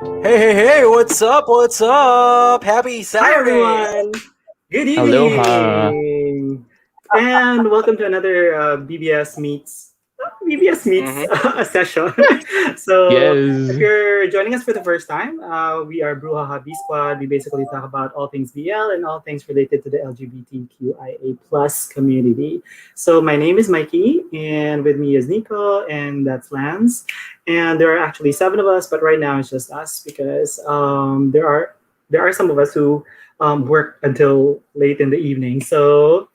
Hey, what's up? What's up? Happy Hi, Saturday! everyone. Good Aloha. evening, and welcome to another BBS meets Mm-hmm. a session. So, if Yes. you're joining us for the first time, we are Bruhaha B Squad. We basically talk about all things BL and all things related to the LGBTQIA plus community. So, my name is Mikey, and with me is Nico, and that's Lance. And there are actually seven of us, but right now it's just us because there are some of us who work until late in the evening. So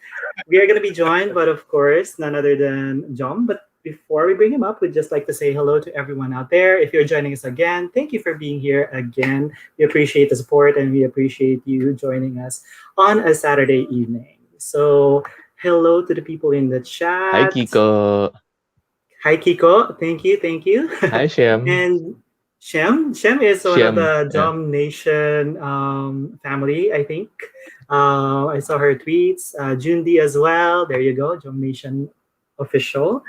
we are going to be joined, but of course, none other than John. But before we bring him up, we'd just like to say hello to everyone out there. If you're joining us again, thank you for being here again. We appreciate the support and we appreciate you joining us on a Saturday evening. So, hello to the people in the Hi, chat. Kiko. Hi, Kiko. Thank you. Thank you. Hi, Shem. And Shem is one of Shem. the Yeah. Jom Nation family, I think. I saw her tweets. Jundi as well. There you go, Jom Nation official.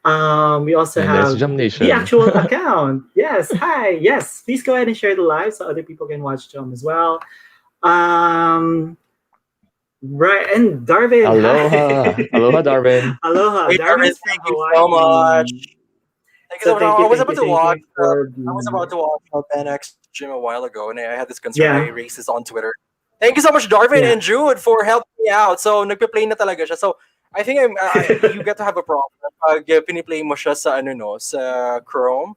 We also And there's have Jam the Nation. actual account. Yes. Hi. Yes. Please go ahead and share the live so other people can watch Jom as well. Um, right. And Darwin. Aloha. Aloha, Hi. Darwin. Aloha. Hey, Darwin Darvin, is from thank you so much. Hawaii. Thank you so So much. I was about to thank watch. you for I was being about here. to watch Ben X Gym a while ago, and I had this concern. I Yeah, raised this on Twitter. Thank you so much, Darvin yeah. and Jude, for helping me out. So nagpe-play na talaga siya. So I think you get to have a problem pag piniplay mo siya sa ano no sa Chrome.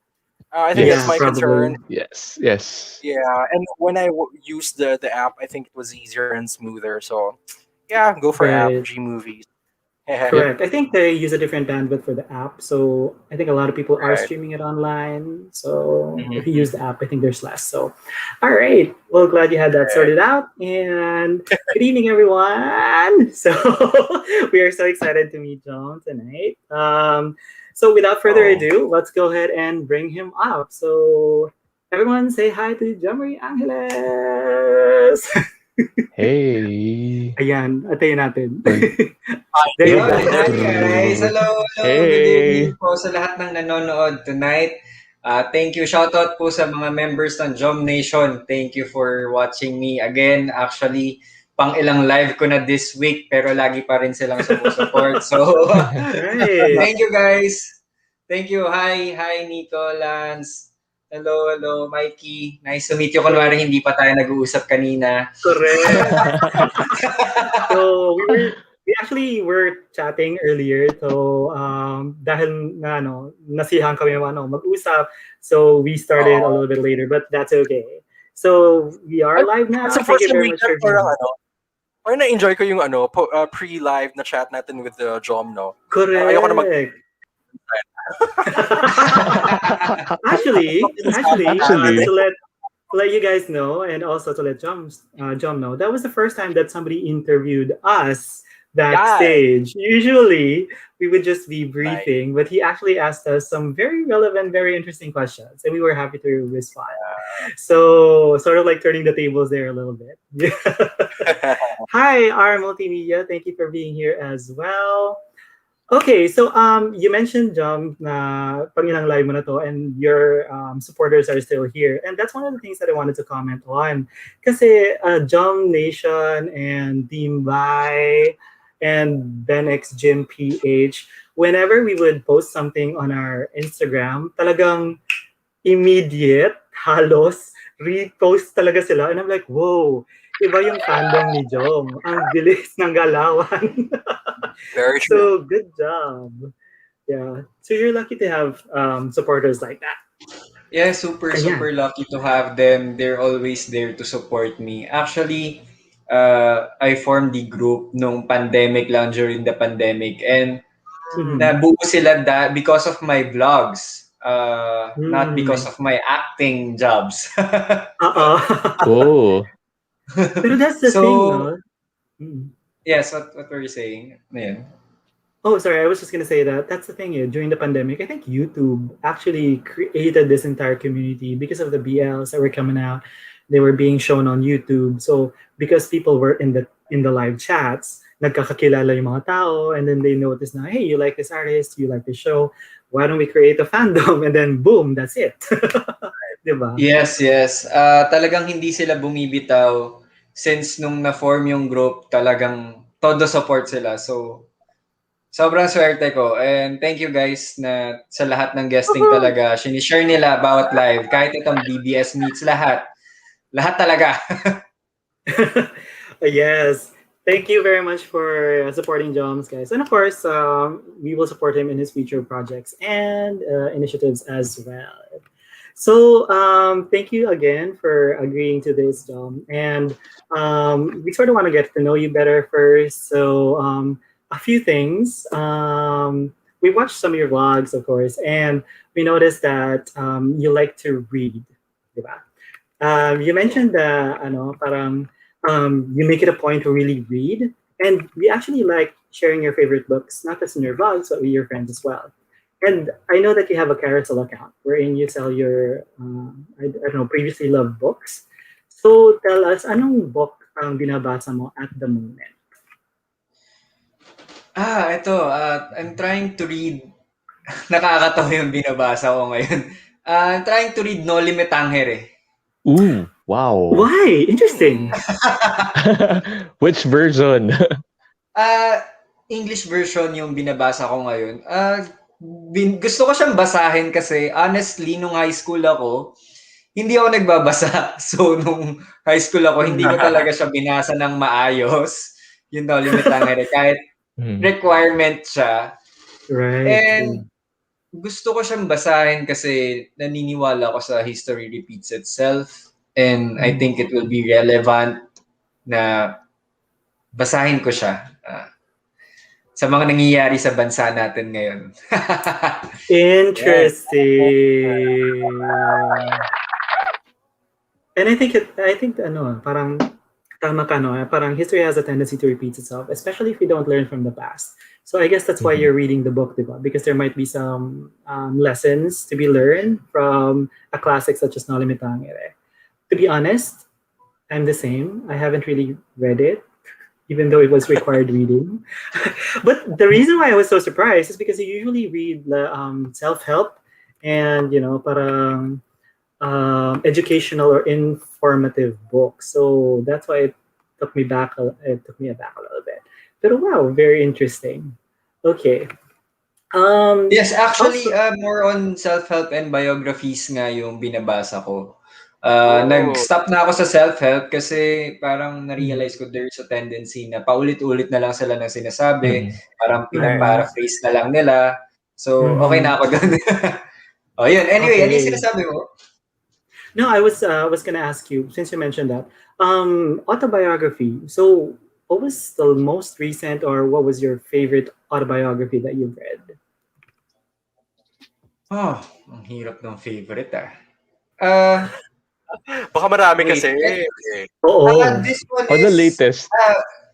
I think that's Yeah, my Yes. concern. probably. Yes. Yes. Yeah, and when I used the app, I think it was easier and smoother. So yeah, go for app Right. G movies. Yep. Correct. I think they use a different bandwidth for the app. So I think a lot of people are Right. streaming it online. So if you Mm-hmm. use the app, I think there's less. So, all right. Well, glad you had that sorted out. And good evening, everyone. So we are so excited to meet John tonight. So without further Oh. ado, let's go ahead and bring him up. So everyone say hi to Jomari Angeles. Hey. Ayan, atayin natin. Brr, There you Yun, go. hi guys. brr. Hello. Good Hey. evening po sa lahat ng nanonood tonight. Thank you. Shoutout po sa mga members ng Jom Nation. Thank you for watching me again. Actually, pang ilang live ko na this week pero lagi pa rin silang sumusupport. So, Right. thank you guys. Thank you. Hi Nico, Lance. Hello, Mikey. Nice to meet you. Kunwari hindi pa tayo nag-uusap kanina. Correct. So we actually were chatting earlier. So dahil na nasihan kami mag-usap. So we started a Oo. little bit later, but that's okay. So we are live now. As a Thank first you time very much reader, for being here. parang na-enjoy ko yung pre-live na chat natin with the Jom, no? Ayoko na mag Correct. Actually, Actually. to let you guys know, and also to let John know, that was the first time that somebody interviewed us Yeah. backstage. Usually, we would just be Nice. briefing, but he actually asked us some very relevant, very interesting questions, and we were happy to respond. So, sort of like turning the tables there a little bit. Hi, R Multimedia. Thank you for being here as well. Okay, so you mentioned na pag ilang live mo na to and your supporters are still here, and that's one of the things that I wanted to comment on. Kasi Nation and Team Bai and Ben X Gym PH, whenever we would post something on our Instagram, talagang immediate, halos, repost talaga sila. And I'm like, whoa, iba yung fandom ni Jom. Ang bilis ng galawan. Very true. So good job. Yeah. So you're lucky to have supporters like that. Yeah, super, Ayan. super lucky to have them. They're always there to support me. Actually, I formed the group nung pandemic lang during the pandemic and Mhm. nabuo sila because of my vlogs, not because Mm. of my acting jobs. Uh-oh. Oh. Pero that's the thing, So, no? Mm. yes, what were you saying? Ano yun? Oh, sorry. I was just gonna say that that's the thing. During the pandemic, I think YouTube actually created this entire community because of the BLs that were coming out. They were being shown on YouTube. So because people were in the live chats, nagkakakilala yung mga tao, and then they noticed na, hey, you like this artist, you like this show. Why don't we create a fandom? And then boom, that's it. Diba? Yes. Talagang hindi sila bumibitaw since nung na-form yung group, talagang todo support sila. So, sobrang swerte ko. And thank you guys na sa lahat ng guesting talaga. Sinishare nila bawat live. Kahit itong BBS meets lahat. Lahat talaga. Yes. Thank you very much for supporting Joms, guys. And of course, we will support him in his future projects and initiatives as well. So thank you again for agreeing to this, Dom. And we sort of want to get to know you better first. So a few things. We watched some of your vlogs, of course, and we noticed that you like to read, diba? You mentioned that parang you make it a point to really read, and we actually like sharing your favorite books, not just in your vlogs, but with your friends as well. And I know that you have a carousel account wherein you sell your, I don't know, previously loved books. So tell us, anong book ang binabasa mo at the moment? Ito. I'm trying to read. Nakakatawa yung binabasa ko ngayon. I'm trying to read No Limit Tangere. Ooh, wow. Why? Interesting. Which version? English version yung binabasa ko ngayon. Gusto ko siyang basahin kasi honestly, nung high school ako, hindi ako nagbabasa. So, nung high school ako, hindi ko talaga siya binasa ng maayos. Yung No Limit Tangere. Kahit requirement siya. Right. And gusto ko siyang basahin kasi naniniwala ko sa history repeats itself. And I think it will be relevant na basahin ko siya sa mga nangyayari sa bansa natin ngayon. Interesting. And I think parang tama ka, no? Parang history has a tendency to repeat itself, especially if you don't learn from the past. So I guess that's why you're reading the book, diba? Because there might be some lessons to be learned from a classic such as No Limit Tangere. To be honest, I'm the same. I haven't really read it, even though it was required reading. But the reason why I was so surprised is because you usually read the self-help and, parang educational or informative books. So that's why it took me aback a little bit. But wow, very interesting. Okay. Yes, actually, more on self-help and biographies nga yung binabasa ko. Nag-stop na ako sa self-help kasi parang na-realize ko there's a tendency na paulit-ulit na lang sila ng sinasabi. Parang pinaparaphrase na lang nila. So, okay na ako doon. Yun. Anyway, ano yung sinasabi mo? No, I was gonna ask you, since you mentioned that, autobiography. So, what was the most recent, or what was your favorite autobiography that you've read? Ang hirap ng favorite Baka marami kasi. This one is... the latest?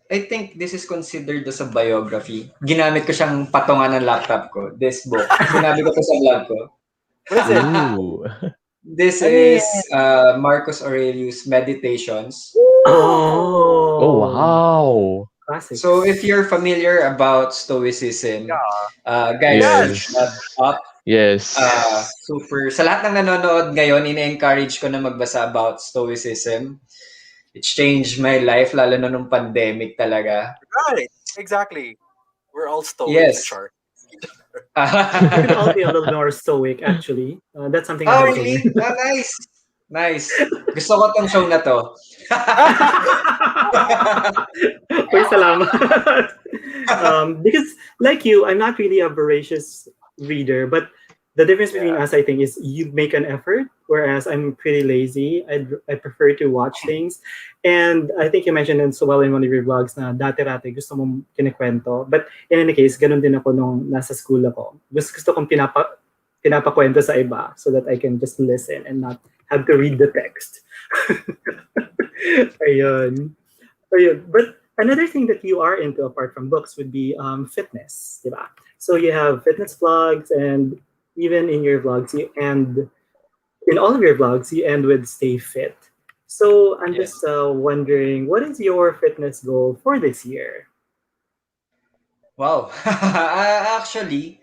I think this is considered as a biography. Ginamit ko siyang patungan ng laptop ko, this book. Sinabi ko to sa vlog ko. What is it? This is Marcus Aurelius' Meditations. Oh, wow. Classic. So if you're familiar about Stoicism, guys, shut up. Yes. Super. Sa lahat ng nanonood ngayon, ina-encourage ko na magbasa about Stoicism. It's changed my life, lalo na nung pandemic talaga. Right. Exactly. We're all stoic. Yes. Sure. We could all be a little more stoic, actually. That's something I have really? Nice. Gusto ko tong show na to. Uy, salamat. Because like you, I'm not really a voracious reader, but the difference between us, I think, is you make an effort, whereas I'm pretty lazy. I prefer to watch things. And I think you mentioned so well in one of your vlogs na dati-rati gusto mong kinikwento. But in any case, ganun din ako nung nasa school ako. Gusto kong pinapakwento sa iba so that I can just listen and not have to read the text. Ayun. But another thing that you are into apart from books would be fitness, diba? So you have fitness vlogs, and even in your vlogs, in all of your vlogs, you end with stay fit. So I'm just wondering, what is your fitness goal for this year? Wow. Actually,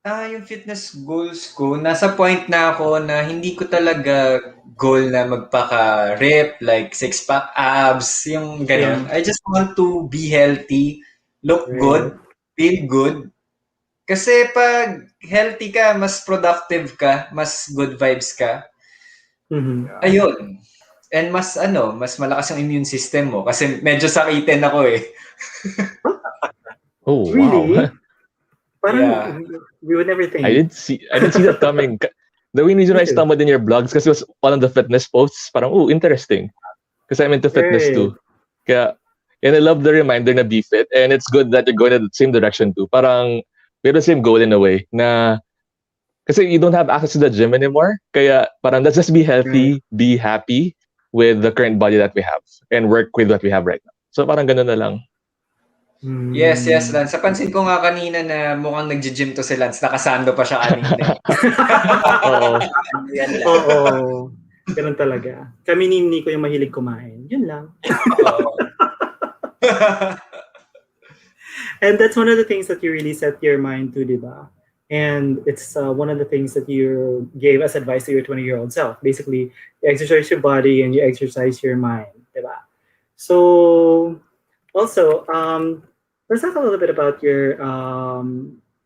Yung fitness goals ko, nasa point na ako na hindi ko talaga goal na magpaka-rep, like six-pack abs, yung ganun. I just want to be healthy, look good, feel good. Kasi pag healthy ka, mas productive ka, mas good vibes ka. Ayun. And mas malakas ang immune system mo kasi medyo sakitin ako eh. Oh, Really? wow. Parang we would never think. I didn't see that coming. The main reason I stumbled in your blogs kasi was one of the fitness posts. Parang, interesting. Because I'm into fitness too. Kaya, and I love the reminder na be fit. And it's good that you're going in the same direction too. Parang, we have the same goal in a way. Na, kasi you don't have access to the gym anymore. Kaya, parang, let's just be healthy, be happy with the current body that we have. And work with what we have right now. So, parang ganun na lang. Yes, Lance. Sa pansin ko nga kanina na mukhang nag-gym to si Lance. Nakasando pa siya kanina. Oo. Ganun talaga. Kami ni Nico yung mahilig kumain. Yun lang. And that's one of the things that you really set your mind to, diba? And it's one of the things that you gave as advice to your 20-year-old self. Basically, you exercise your body and you exercise your mind, diba? So, also, let's talk a little bit about your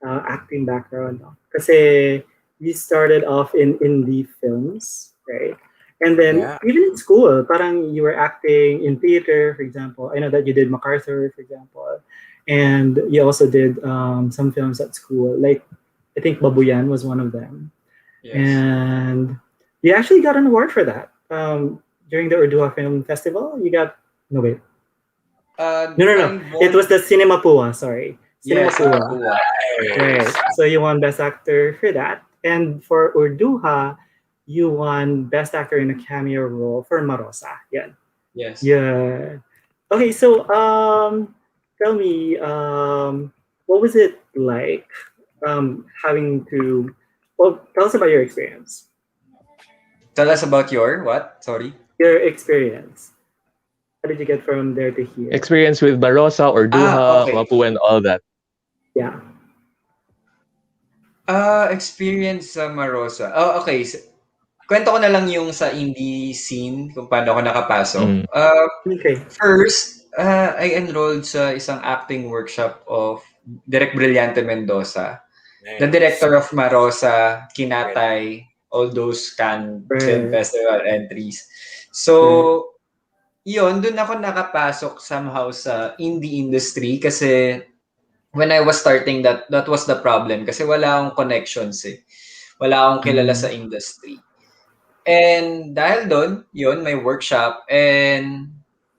acting background. Kasi you started off in indie films, right? And then even in school, parang you were acting in theater, for example. I know that you did MacArthur, for example. And you also did some films at school. Like, I think Babuyan was one of them. Yes. And you actually got an award for that. During the Urdua Film Festival, you got... No, wait. No. It was the Cinema Pua, sorry. Cinema Pua. Right. So you won Best Actor for that. And for Urduha, you won Best Actor in a Cameo Role for Marosa. Yeah. Yes. Yeah. Okay, so tell me, what was it like having to... Well, tell us about your experience. Tell us about your what? Sorry? Your experience. How did you get from there to here? Experience with Barossa or Duha, Wapu, and all that. Yeah. Experience sa Marosa. Oh, okay. Kwento ko na lang yung sa indie scene kung paano ako nakapasok. Okay. First, I enrolled sa isang acting workshop of Direk Brillante Mendoza. Nice. The director of Marosa, Kinatay, all those Cannes Film Festival entries. So, yun, dun ako nakapasok somehow sa indie industry kasi when I was starting that was the problem kasi wala akong connections eh. Wala akong kilala sa industry. And dahil doon, yun, may workshop and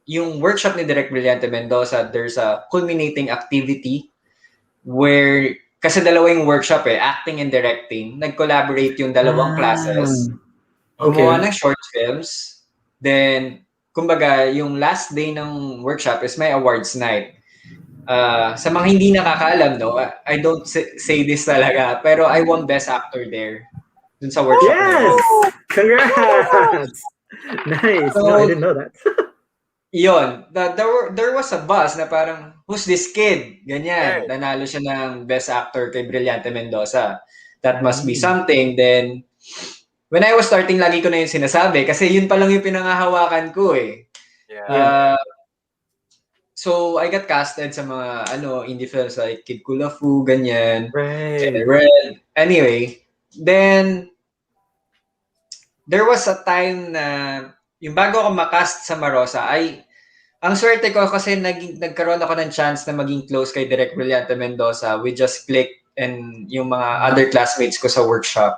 yung workshop ni Direk Brillante Mendoza, there's a culminating activity where, kasi dalawa yung workshop eh, acting and directing. Nag-collaborate yung dalawang classes. Gumawa ng short films. Then, kumbaga, yung last day ng workshop is my awards night. Sa mga hindi nakakaalam, no, I don't say this talaga, pero I won Best Actor there. Dun sa workshop. Yes! Congrats! Nice. So, no, I didn't know that. Yun. There was a buzz na parang, who's this kid? Ganyan. Nanalo siya ng Best Actor kay Brillante Mendoza. That must be something. Then, when I was starting, lagi ko na yung sinasabi kasi yun pa lang yung pinangahawakan ko eh. So, I got casted sa mga indie films like Kid Kulafu, ganyan. Right. Anyway, then, there was a time na yung bago ako makast sa Marosa, ang swerte ko kasi nagkaroon ako ng chance na maging close kay Direk Brillante Mendoza. We just clicked and yung mga other classmates ko sa workshop.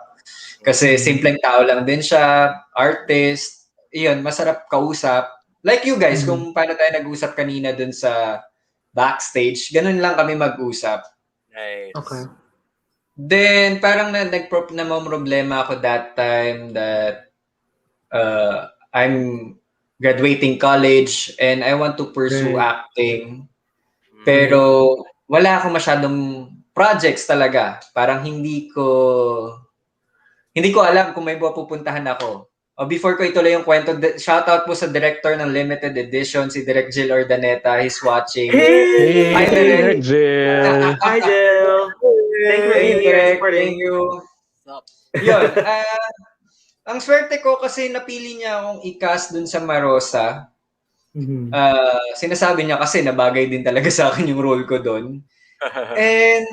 Kasi simpleng tao lang din siya, artist, yun, masarap kausap. Like you guys, kung paano tayo nag-usap kanina dun sa backstage, ganun lang kami mag-usap. Nice. Okay. Then, parang namamroblema ako that time that I'm graduating college and I want to pursue acting. Pero wala akong masyadong projects talaga. Parang hindi ko alam kung may pupuntahan ako. Before ko ituloy yung kwento, shout out po sa director ng limited edition, si Direk Jill Ordaneta. He's watching. Hey, Direk Jill. Hi, Jill. Thank you for being here and supporting. Thank you. Sup? Yun, ang swerte ko kasi napili niya akong i-cast dun sa Marosa. Mhm. Sinasabi niya kasi na bagay din talaga sa akin yung role ko doon. And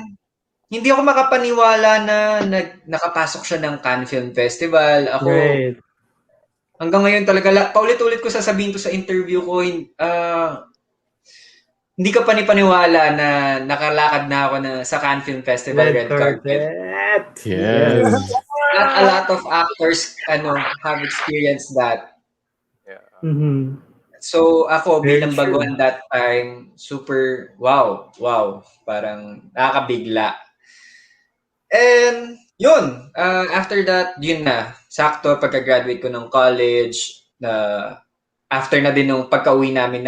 hindi ako makapaniwala na nakapasok siya ng Cannes Film Festival. Ako, Right. hanggang ngayon talaga, paulit-ulit ko sasabihin to sa interview ko, hindi ka panipaniwala na nakalakad na ako sa Cannes Film Festival red carpet. Yes. Not a lot of actors have experienced that. Yeah. Mhm. So ako Very bilang true. baguhan that time, super wow, parang nakakabigla. And yun, after that, yun na, sakto pagka-graduate ko ng college, after na din nung pagka-uwi namin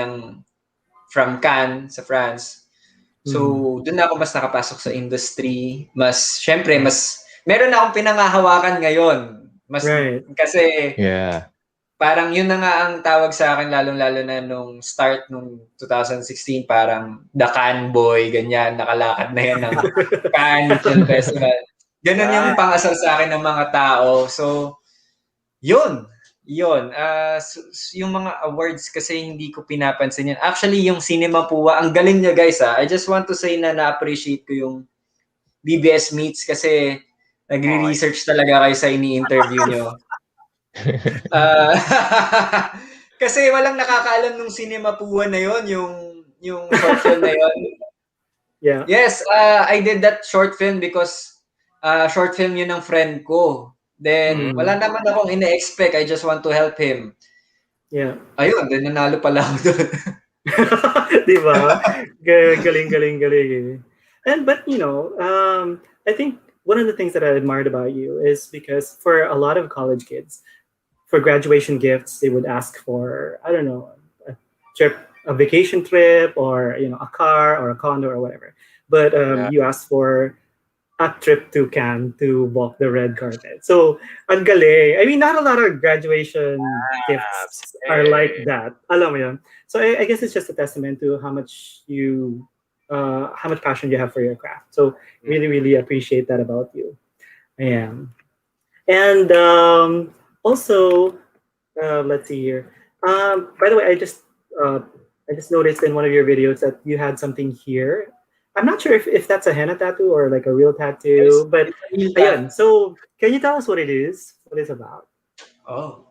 from Cannes sa France. So doon na ako mas nakapasok sa industry, syempre meron na akong pinangahawakan ngayon. Right. Kasi Yeah. parang yun na nga ang tawag sa akin lalong-lalo na nung start nung 2016, parang the Cannes boy, ganyan, nakalakad na yan ng Cannes Film Festival. Ganun yung pang-asal sa akin ng mga tao. So, yun. Yung mga awards kasi hindi ko pinapansin yan. Actually, yung Cinema Puwa, ang galing niya guys I just want to say na na-appreciate ko yung BBS Meets kasi nagre-research talaga kayo sa ini-interview nyo. Kasi walang nakakaalam nung Cinema Puwa na yon, yung short film na yon. Yeah. Yes, I did that short film because short film yun ng friend ko. Then wala naman akong ina-expect. I just want to help him. Yeah. Ayun, then nanalo pala ako doon. Diba? Galing. But I think one of the things that I admired about you is because for a lot of college kids, for graduation gifts, they would ask for, I don't know, a vacation trip, or a car or a condo or whatever. But you asked for a trip to Cannes to walk the red carpet. So, ang galing. I mean, not a lot of graduation gifts are like that. Alam mo yun? So, I guess it's just a testament to how much passion you have for your craft. So, really appreciate that about you. Yeah. And also, let's see here. By the way, I just noticed in one of your videos that you had something here. I'm not sure if that's a henna tattoo or like a real tattoo, but ayan. So can you tell us what it is? What it's about? Oh,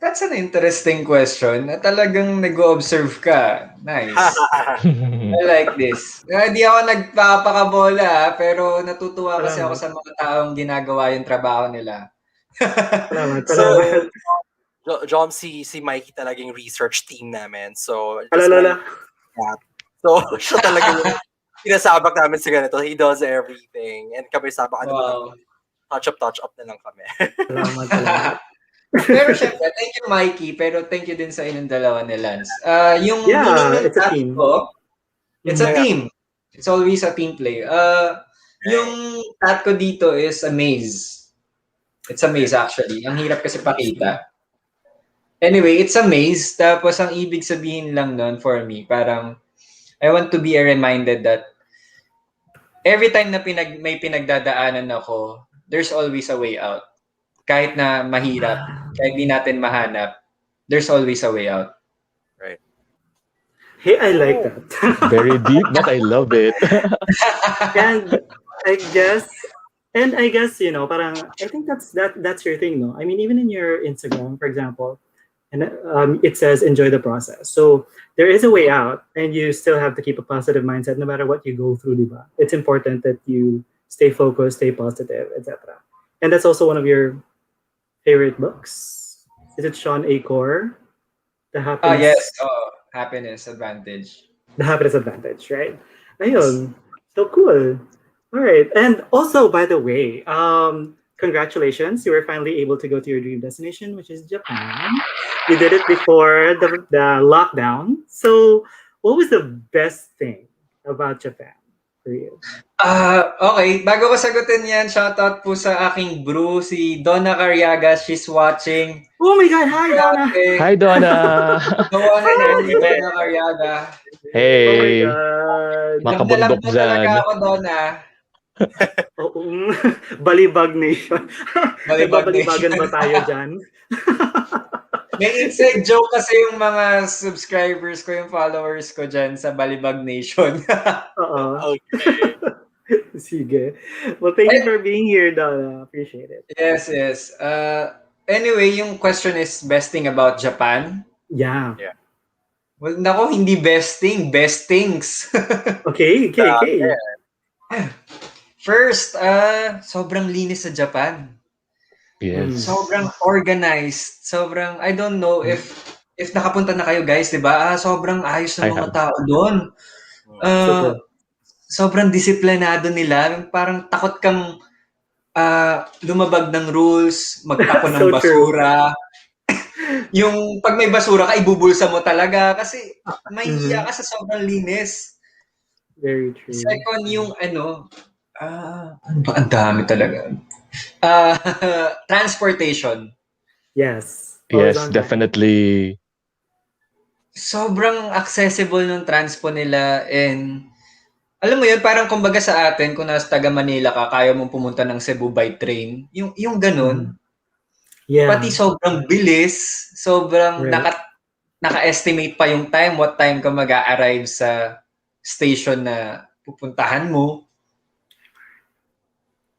that's an interesting question. Na talagang nag-observe ka. Nice. I like this. Hindi ako nagpapakabola, pero natutuwa kasi ako sa mga taong ginagawa yung trabaho nila. Salamat. Jom, si Mikey talagang research team namin. So, so siya talagang pinasabak namin sa ganito. He does everything. And kami sabak, touch up na lang kami. Salamat. Pero syempre, thank you Mikey, pero thank you din sa inyong dalawa ni Lance. Yung it's a team. It's a team. It's always a team play. Yung tat ko dito is a maze. It's a maze actually. Ang hirap kasi pakita. Anyway, it's a maze. Tapos ang ibig sabihin lang nun for me, parang I want to be reminded that every time na may pinagdadaanan ako, there's always a way out. Kahit na mahirap, kahit di natin mahanap, there's always a way out. Right. Hey, I like that. Very deep, but I love it. And I guess, parang, I think that's your thing, no? I mean, even in your Instagram, for example, and it says enjoy the process. So there is a way out, and you still have to keep a positive mindset no matter what you go through, diba? It's important that you stay focused, stay positive, etc. And that's also one of your favorite books. Is it Sean Acor? The Happiness. Yes. Happiness Advantage. The Happiness Advantage, right? Ayun. So cool. All right. And also, by the way, congratulations. You were finally able to go to your dream destination, which is Japan. You did it before the lockdown. So what was the best thing about Japan for you? Okay. Bago ko sagutin yan, shoutout po sa aking brew, si Donna Carriaga. She's watching. Oh my God. Hi, Donna. Hi, Donna. Donna Carriaga. Hey. Oh my God. Makabundok Talaga dyan. ako, Donna. Oo. Balibag Nation. Balibag Nagbabalibagan Nation. ba tayo dyan? May inside joke kasi yung mga subscribers ko, yung followers ko dyan sa Balibag Nation. Oo. Okay. Sige. Well, thank you for being here, Donna. Appreciate it. Yes, yes. Anyway, yung question is best thing about Japan. Yeah. Well, nako, hindi best thing, best things. Okay. First, sobrang linis sa Japan. Yes. Sobrang organized. Sobrang, I don't know if nakapunta na kayo guys, di ba? Sobrang ayos ng I mga have. tao doon. Super. Sobrang disiplinado nila. Parang takot kang lumabag ng rules, magtapon ng So true. basura. Yung pag may basura ka, ibubulsa mo talaga kasi mahihiya ka sa sobrang linis. Very true. Second, yung ano ba? Ang dami talaga. Transportation. Yes. Yes, Always on time. definitely. Sobrang accessible ng transpo nila and alam mo yun, parang kumbaga sa atin, kung nasa taga Manila ka, kaya mong pumunta ng Cebu by train. Yung ganun, Yeah. pati sobrang bilis, sobrang Right. naka-estimate pa yung time, what time ka mag-a-arrive sa station na pupuntahan mo.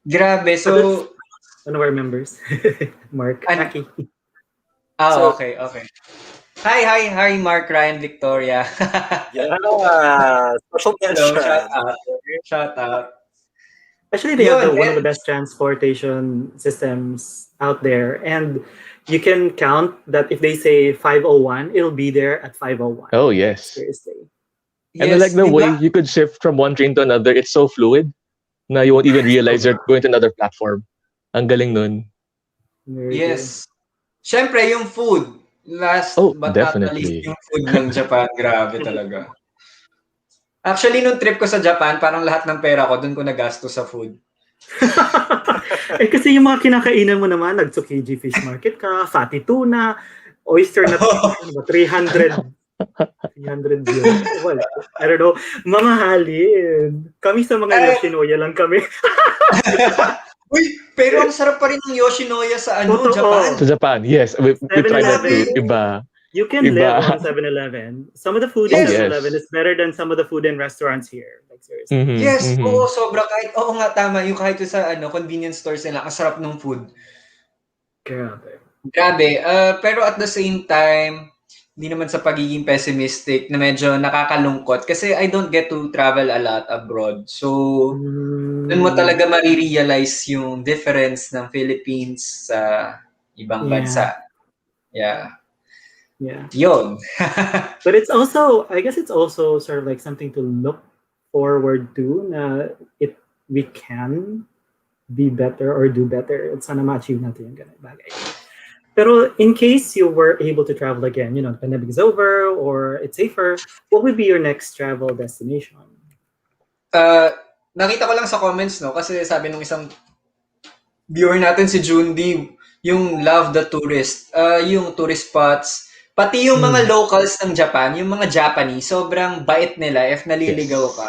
Grabe, so... One of our members, Mark. Aki. Okay. Hi, Mark, Ryan, Victoria. Yeah. Special Hello, mention. shout out. Actually, they have one of the and best transportation systems out there. And you can count that if they say 5:01, it'll be there at 5:01. Oh, yes. Seriously. And I like the diba? way you could shift from one train to another. It's so fluid na you won't even realize you're going to another platform. Ang galing nun. Yes. Siyempre, yung food. Last but not the least, Definitely. yung food ng Japan. Grabe talaga. Actually, nung trip ko sa Japan, parang lahat ng pera ko, dun ko nagasto sa food. Kasi yung mga kinakainan mo naman, nag-Tsukiji Fish Market ka, fatty tuna, oyster na 300 yen. Well, I don't know. Mamahalin. Kami sa mga Yoshinoya lang kami. Uy, pero ang sarap pa rin ng Yoshinoya sa Japan. Sa Japan, yes. We tried that too. Iba. You can live on 7-Eleven. Some of the food in 7-Eleven is better than some of the food in restaurants here. Like seriously. Yes, oo, sobra. Oo nga, tama. Yung kahit sa convenience stores nila, ang sarap ng food. Grabe. Pero at the same time, hindi naman sa pagiging pessimistic na medyo nakakalungkot kasi I don't get to travel a lot abroad. So, dun mo talaga marirealize yung difference ng Philippines sa ibang bansa. Yeah. Yun. But it's also, I guess it's also sort of like something to look forward to na we can be better or do better. It's sana ma-achieve natin yung ganun bagay. Pero in case you were able to travel again, the pandemic is over or it's safer, what would be your next travel destination? Nakita ko lang sa comments, no? Kasi sabi nung isang viewer natin, si Jundi, yung love the tourist, yung tourist spots, pati yung mga locals ng Japan, yung mga Japanese, sobrang bait nila if naliligaw ka.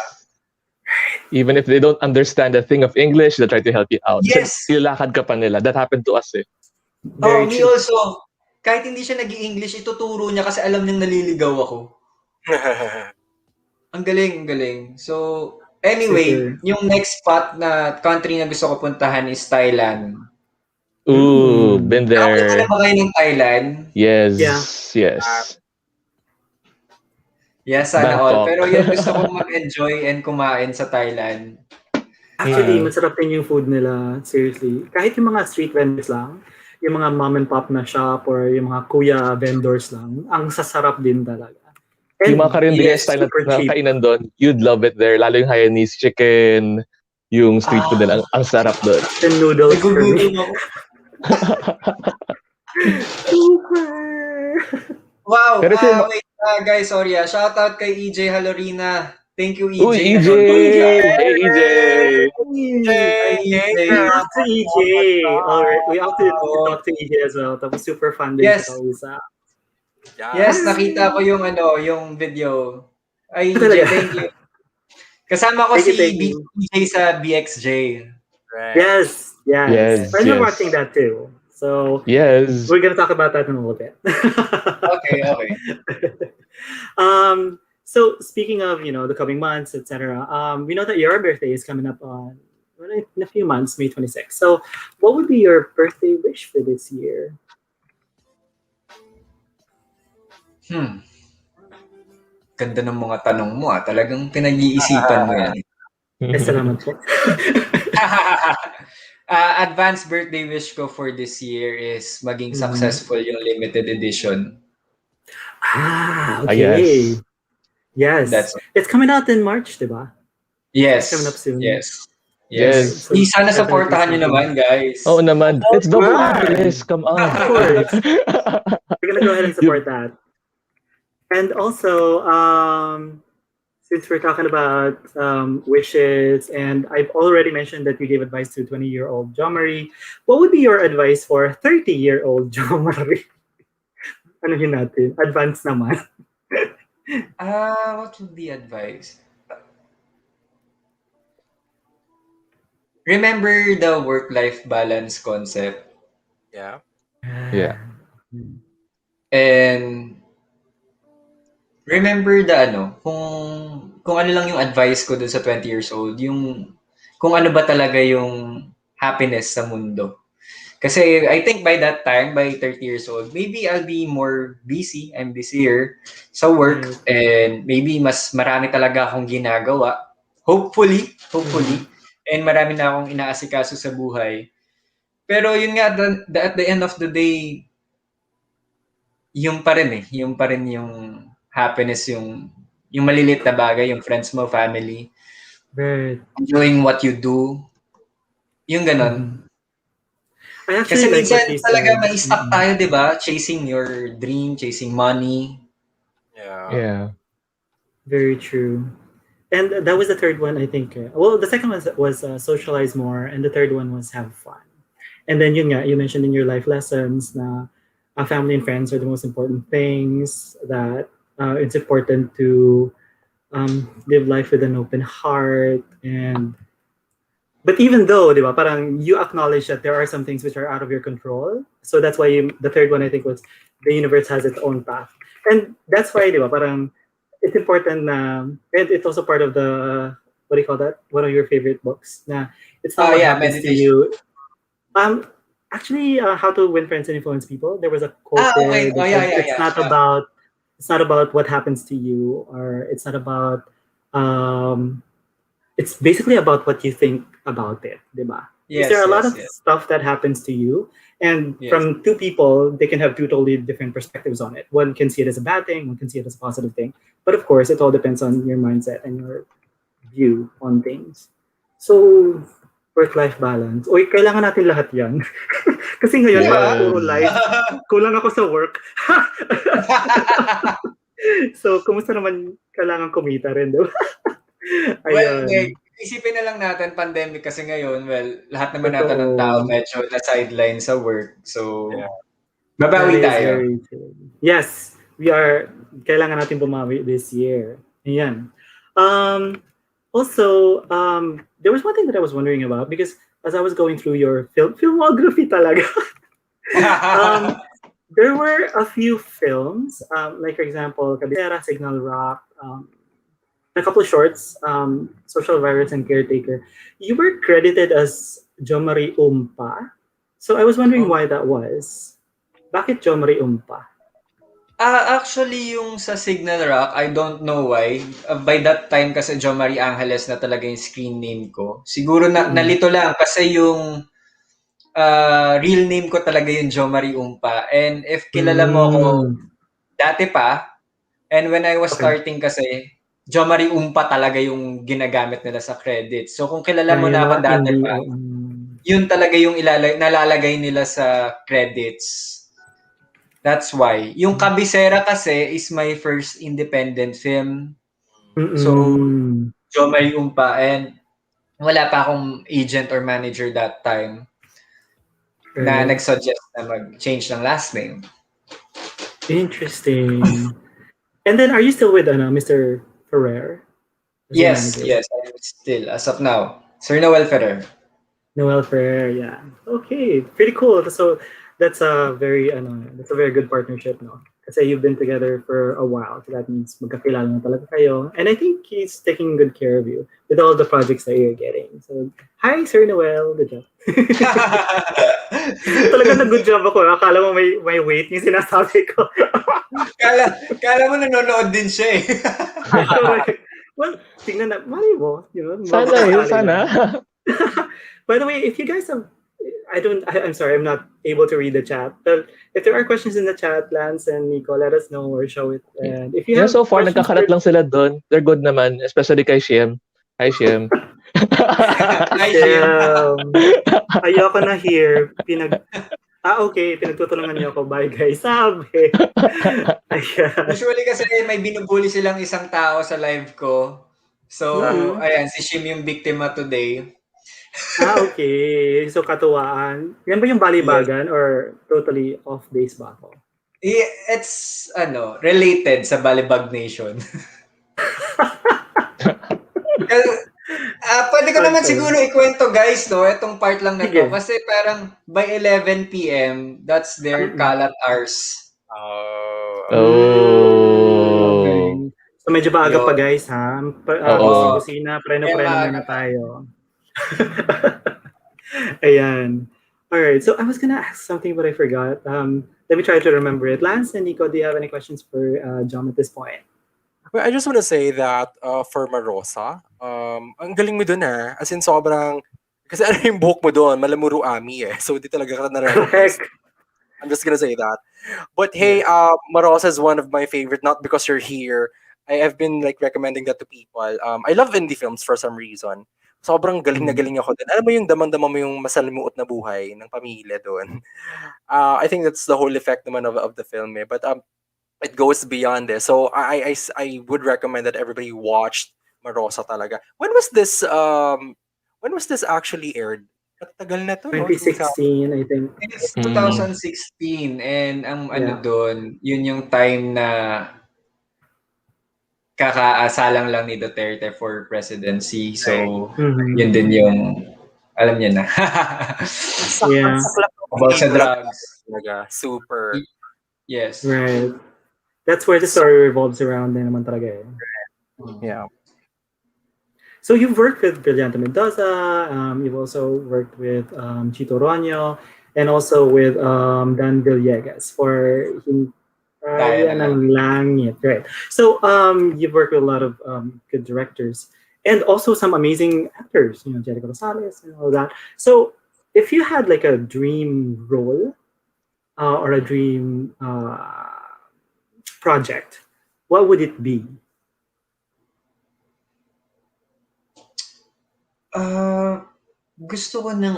Even if they don't understand a thing of English, they'll try to help you out. Yes! Ilakad ka pa nila. That happened to us eh. Me also. Kahit hindi siya nag-i-English, ituturo niya kasi alam niyang naliligaw ako. Ang galing. So, anyway, yung next spot na country na gusto ko puntahan is Thailand. Ooh, been there. Nakapunta na ba kayo ng Thailand? Yes. Yeah. Yes. Yes, sana all. Pero yun, gusto kong mag-enjoy and kumain sa Thailand. Actually, masarap din yung food nila. Seriously. Kahit yung mga street vendors lang, yung mga mom and pop na shop or yung mga kuya vendors lang, ang sasarap din talaga. And yung mga karinderya style na kainan doon, you'd love it there. Lalo yung Hainanese chicken, yung street food nila, ang sarap doon. The noodles for me. Super! Wow! Wait, guys, sorry. Shout out kay EJ Halorina. Thank you, EJ. Uy, EJ! Hey, EJ! Talk to EJ. Alright, we have to talk to EJ as well. Tapos super fun din siya kausap. Yes, nakita ko yung video. Ay, EJ, thank you. Kasama ko Thank you, si thank you. BJ sa BXJ. Right. Yes. Yes, I'm yes. watching that too. So Yes. we're gonna talk about that in a little bit. Okay. So speaking of the coming months, etc. We know that your birthday is coming up in a few months, May 26th. So what would be your birthday wish for this year? Ganda ng mga tanong mo ah. Talagang pinag-iisipan mo yan. Salamat po. Advanced birthday wish ko for this year is maging Mhm. successful yung limited edition. Okay. Yes. That's It's coming out in March, diba? Yes. It's coming up soon. Yes. So Sana definitely supportahan nyo something. naman, guys. Oo naman. It's double man. Angeles. Come on. Of course. We're gonna go ahead and support that. And also, since we're talking about wishes, and I've already mentioned that you gave advice to 20-year-old Jomari, what would be your advice for 30-year-old Jomari? Ano yun natin? Advance naman. What would be advice? Remember the work-life balance concept. Yeah. Yeah. And remember kung ano lang yung advice ko dun sa 20 years old, yung kung ano ba talaga yung happiness sa mundo. Kasi I think by that time, by 30 years old, maybe I'll be more busy. I'm busier sa work and maybe mas marami talaga akong ginagawa. Hopefully. And marami na akong inaasikaso sa buhay. Pero yun nga, at the end of the day, yung pa rin yung happiness, yung malilit na bagay, yung friends mo, family, enjoying what you do, yung ganon. Kasi like minsan what you talaga said. may stuck tayo, di ba? Chasing your dream, chasing money. Yeah. Very true. And that was the third one, I think. Well, the second one was socialize more, and the third one was have fun. And then yun nga, you mentioned in your life lessons na family and friends are the most important things, that it's important to live life with an open heart. But even though, di ba, parang you acknowledge that there are some things which are out of your control. So that's why the third one, I think, was the universe has its own path. And that's why, di ba, parang it's important na, and it's also part of the, what do you call that? One of your favorite books. Na it's not what happens to you. Actually, How to Win Friends and Influence People. There was a quote there. It's not about what happens to you, or it's not about. It's basically about what you think about it, diba? Because there are a lot of stuff that happens to you, and from two people, they can have two totally different perspectives on it. One can see it as a bad thing, one can see it as a positive thing. But of course, it all depends on your mindset and your view on things. So, work-life balance. Uy, kailangan natin lahat yan. Kasi ngayon, parang puro life. Kulang ako sa work. So, kumusta naman kailangan kumita rin, diba? Well, isipin na lang natin pandemic kasi ngayon, lahat naman natin ng tao medyo na sideline sa work. So, babawi tayo. Yes, kailangan natin bumawi this year. Ayan. Also, there was one thing that I was wondering about, because as I was going through your filmography talaga, there were a few films, like for example, Cabecera, Signal Rock, a couple of shorts, Social Virus and Caretaker. You were credited as Jomari Umpa. So I was wondering why that was. Bakit Jomari Umpa? Actually, yung sa Signal Rock, I don't know why. By that time kasi Jomari Angeles na talaga yung screen name ko. Siguro nalito lang kasi yung real name ko talaga yung Jomari Umpa. And if kilala mo ako dati pa, and when I was starting kasi, Jomari Umpa talaga yung ginagamit nila sa credits. So kung kilala mo na ako dati pa, yun talaga yung nalalagay nila sa credits. That's why. Yung Cabecera kasi is my first independent film. So, Jomari Umpa, and wala pa akong agent or manager that time na nag-suggest na mag-change ng last name. Interesting. And then, are you still with Mr. Ferrer? Yes, yes, I'm still, as of now. Sir Noel Ferrer. Noel Ferrer, yeah. Okay, pretty cool. So that's a very that's a very good partnership, no? Kasi you've been together for a while, so that means magkakilala na talaga kayo. And I think he's taking good care of you with all the projects that you're getting. So, hi, Sir Noel. Good job. Talaga na good job ako. Akala mo may weight yung sinasabi ko. Kala mo nanonood din siya eh. Correct. Well, tingnan na. Mali mo. Sana. By the way, if you guys have, I'm sorry, I'm not able to read the chat. But if there are questions in the chat, Lance and Nico, let us know or show it. And if you have so far, questions nagkakarat lang sila doon. They're good naman, especially kay Shem. Hi, Shem. Hi, Jim. Ayoko na here. Okay, pinagtutulungan niyo ako. Bye, guys. Sabi. Ayan. Usually kasi may binubuli silang isang tao sa live ko. So, ayan, si Shim yung biktima today. Okay. So, katuwaan. Yan ba yung balibagan or totally off-base ba ako? It's, related sa Balibag Nation. Pwede ko naman siguro ikwento, guys, no? Itong part lang na to. Kasi parang by 11 p.m., that's their kalat hours. Okay. So, medyo maaga pa, guys, ha? Kusina, preno-preno muna tayo. Ayan. All right. So I was gonna ask something, but I forgot. Let me try to remember it. Lance and Nico, do you have any questions for Jom at this point? Well, I just want to say that for Marosa, ang galing mo dun As in sobrang, kasi ano yung buhok mo doon, malamuro ami So di talaga ka na-recognize. I'm just gonna say that. But hey, Marosa is one of my favorite, not because you're here. I have been like recommending that to people. I love indie films for some reason. Sobrang galing na galing ako din. Alam mo yung damang-dama mo yung masalimuot na buhay ng pamilya doon. I think that's the whole effect naman of the film But it goes beyond this. So I would recommend that everybody watch Marosa talaga. When was this actually aired? Tagal na to, 2016, I think. It's 2016 and ang doon, yun yung time na kakaasalang lang ni Duterte for presidency. So, yun din yung, alam niya na. About sa drugs. Super. Yes. Right. That's where the story revolves around din naman talaga Yeah. So you've worked with Brillante Mendoza, you've also worked with Chito Ronyo, and also with Dan Villegas for Kaya ng Langit, right? So you've worked with a lot of good directors and also some amazing actors, Jericho Rosales and all that. So if you had like a dream role or a dream project, what would it be? Gusto ko ng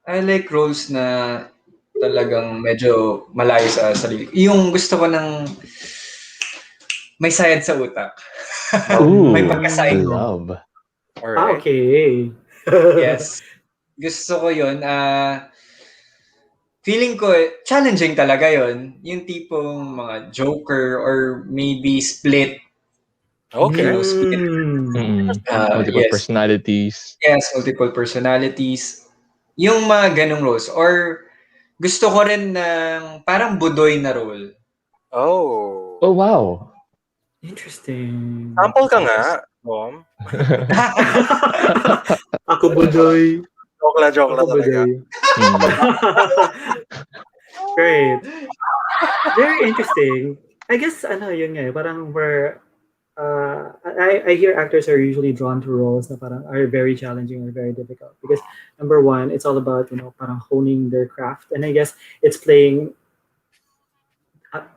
I like roles na talagang medyo malayo sa sarili. Yung gusto ko ng may sayad sa utak. May pagka-psycho. Love. Okay. Yes. Gusto ko yun. Feeling ko, challenging talaga yun. Yung tipong mga Joker or maybe Split. Okay. Split. Multiple personalities. Yes, multiple personalities. Yung mga ganong roles. Or gusto ko rin ng parang budoy na role. Oh, wow. Interesting. Sample ka nga, Mom. Ako budoy. Joke lang talaga. Great. Very interesting. I guess, yun nga, parang where I hear actors are usually drawn to roles that are very challenging or very difficult because number one, it's all about parang honing their craft, and I guess it's playing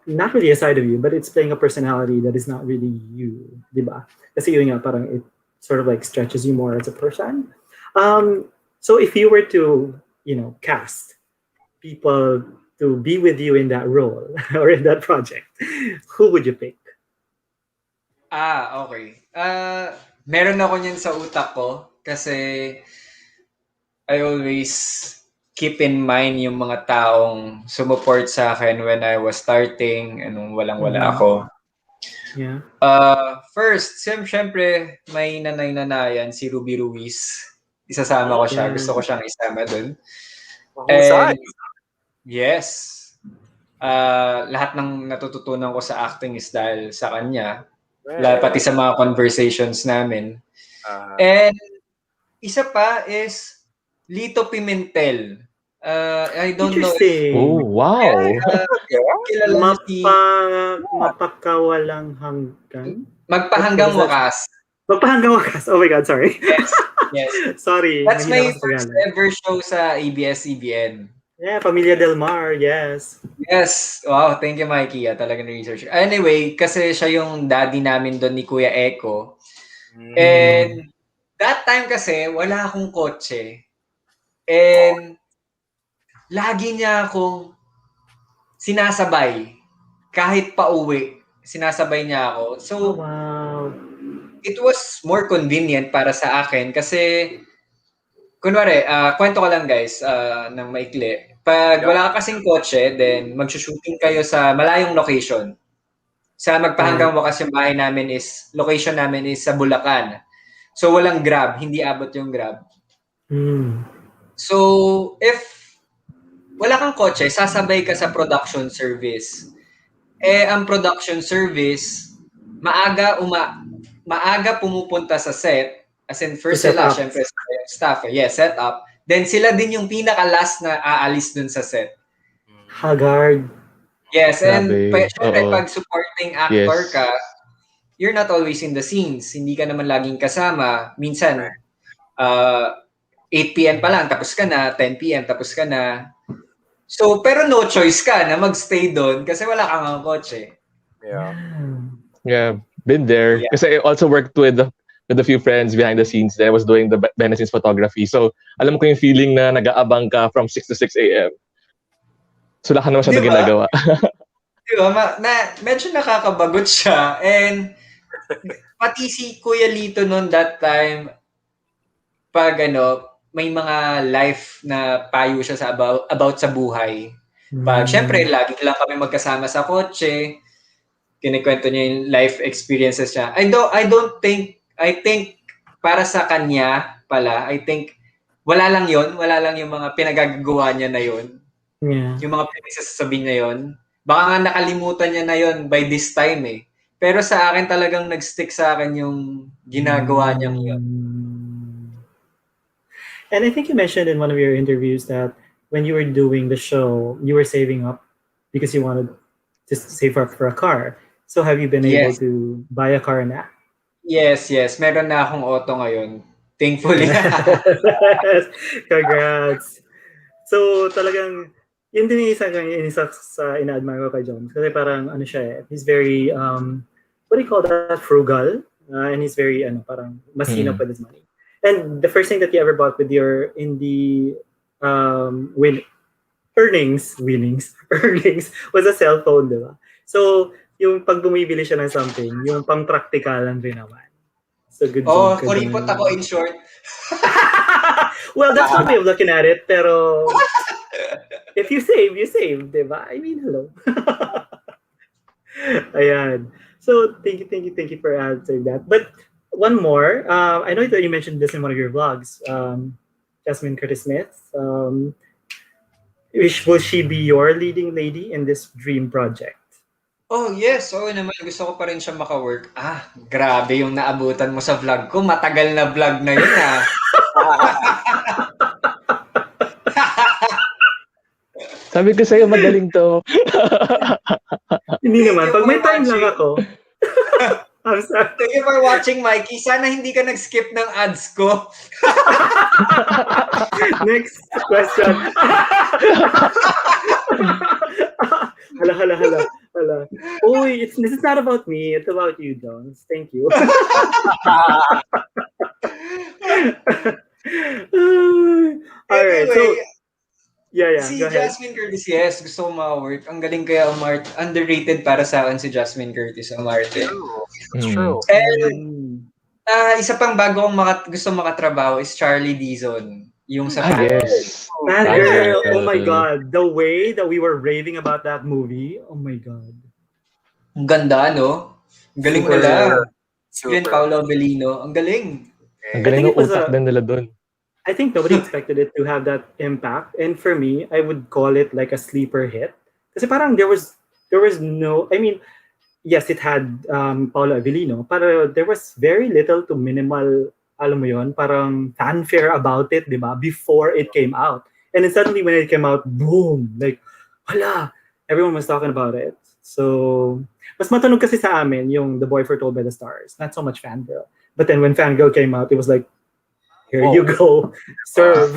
not really a side of you, but it's playing a personality that is not really you, diba? Kasi yun nga, parang it sort of like stretches you more as a person. So if you were to cast people to be with you in that role or in that project, who would you pick? Okay. Meron ako niyan sa utak ko kasi I always keep in mind yung mga taong sumuport sa akin when I was starting and nung walang-wala ako. Yeah. First, syempre, may nanay-nanayan, si Ruby Ruiz. Isasama ko siya. Yeah. Gusto ko siyang isama dun. Mahusay. And, yes. Lahat ng natututunan ko sa acting is dahil sa kanya. Pati sa mga conversations namin. And, isa pa is Lito Pimentel. I don't know if... Oh, wow. kilala niyo si... Mapakawalang hanggan? Magpahanggang wakas. Magpahanggang wakas. Oh my God, sorry. Yes. Sorry. That's my mahina ako sa first Tagalog. ever show sa ABS-CBN. Yeah, Pamilya Del Mar, yes. Yes. Wow, thank you, Mikey. Talagang research. Anyway, kasi siya yung daddy namin doon ni Kuya Eko. And that time kasi, wala akong kotse. And lagi niya akong sinasabay. Kahit pauwi, sinasabay niya ako. So, Wow. it was more convenient para sa akin kasi, kunwari, kwento ko lang guys, ng maikli. Pag wala ka kasing kotse, then magsushooting kayo sa malayong location. Sa magpahanggang wakas yung bahay namin is, location namin is sa Bulacan. So, walang Grab, hindi abot yung Grab. So, if wala kang kotse, sasabay ka sa production service. Ang production service, maaga pumupunta sa set, as in first sila, syempre staff, set up. Then sila din yung pinaka-last na aalis dun sa set. Haggard. Yes, and syempre pag supporting actor ka, you're not always in the scenes. Hindi ka naman laging kasama. Minsan, 8 p.m. pa lang, tapos ka na. 10 p.m., tapos ka na. So, pero no choice ka na magstay doon kasi wala kang kotse. Yeah, been there. Yeah. Kasi I also worked with a few friends behind the scenes. I was doing the behind the scenes photography. So, alam ko yung feeling na nag-aabang ka from 6 to 6 a.m. So, wala ka naman siya na ginagawa. Diba? Medyo nakakabagot siya. And pati si Kuya Lito noon that time, pag may mga life na payo siya sa about sa buhay. Pag syempre, lagi lang kami magkasama sa kotse, kinikwento niya yung life experiences niya. I think para sa kanya pala, I think wala lang yung mga pinagagawa niya na yun. Yeah. Yung mga pinagsasabi niya yun. Baka nga nakalimutan niya na yun by this time eh. Pero sa akin talagang nag-stick sa akin yung ginagawa niyang yun. And I think you mentioned in one of your interviews that when you were doing the show, you were saving up because you wanted to save up for a car. So have you been able to buy a car na? Yes. Meron na akong auto ngayon. Thankfully. Congrats. So talagang, yun din yung isa sa ina-admire ko kay John. Kasi parang siya he's very, what do you call that? Frugal. And he's very, parang masinop with his money. And the first thing that you ever bought with your indie earnings was a cell phone, di ba? So, yung pag bumibili siya ng something, yung pang-praktikalan rin naman. So, good job. Kuripot ako in short. Well, that's one way of looking at it, pero if you save, di ba? I mean, hello. Ayan. So, thank you for answering that. But, one more. I know that you mentioned this in one of your vlogs. Jasmine Curtis Smith. Will she be your leading lady in this dream project? Oh, yes. Oo naman. Gusto ko pa rin siya maka-work. Grabe yung naabutan mo sa vlog ko. Matagal na vlog na yun, Sabi ko sa'yo, magaling to. Hindi naman. Pag may time lang ako. I'm sorry. Thank you for watching, Mikey. Sana hindi ka nag-skip ng ads ko. Next question. Hala. Uy, this is not about me. It's about you, Jones. Thank you. Alright, so yeah. Si go ahead. Jasmine Curtis, yes, gusto ko ma-work. Ang galing kaya umarte. Underrated para sa akin si Jasmine Curtis umarte. It's true. And isa pang bago kong gusto makatrabaho is Charlie Dizon. Yung sa yes. Bad Girl. Oh my God. The way that we were raving about that movie. Oh my God. Ang ganda, no? Ang galing Super. nila. Yun, Super. Paolo Avellino. Ang galing. Ang I galing think ng it was utak din nila dun. I think nobody expected it to have that impact, and for me, I would call it like a sleeper hit. Kasi parang there was no, I mean, yes, it had Paolo Avellino, pero there was very little to minimal, alam mo yon, parang fanfare about it, di ba, before it came out. And then suddenly when it came out, boom, like, hala, everyone was talking about it. So, mas matunog kasi sa amin yung The Boy Foretold by the Stars, not so much Fangirl. But then when Fangirl came out, it was like, here you go, serve.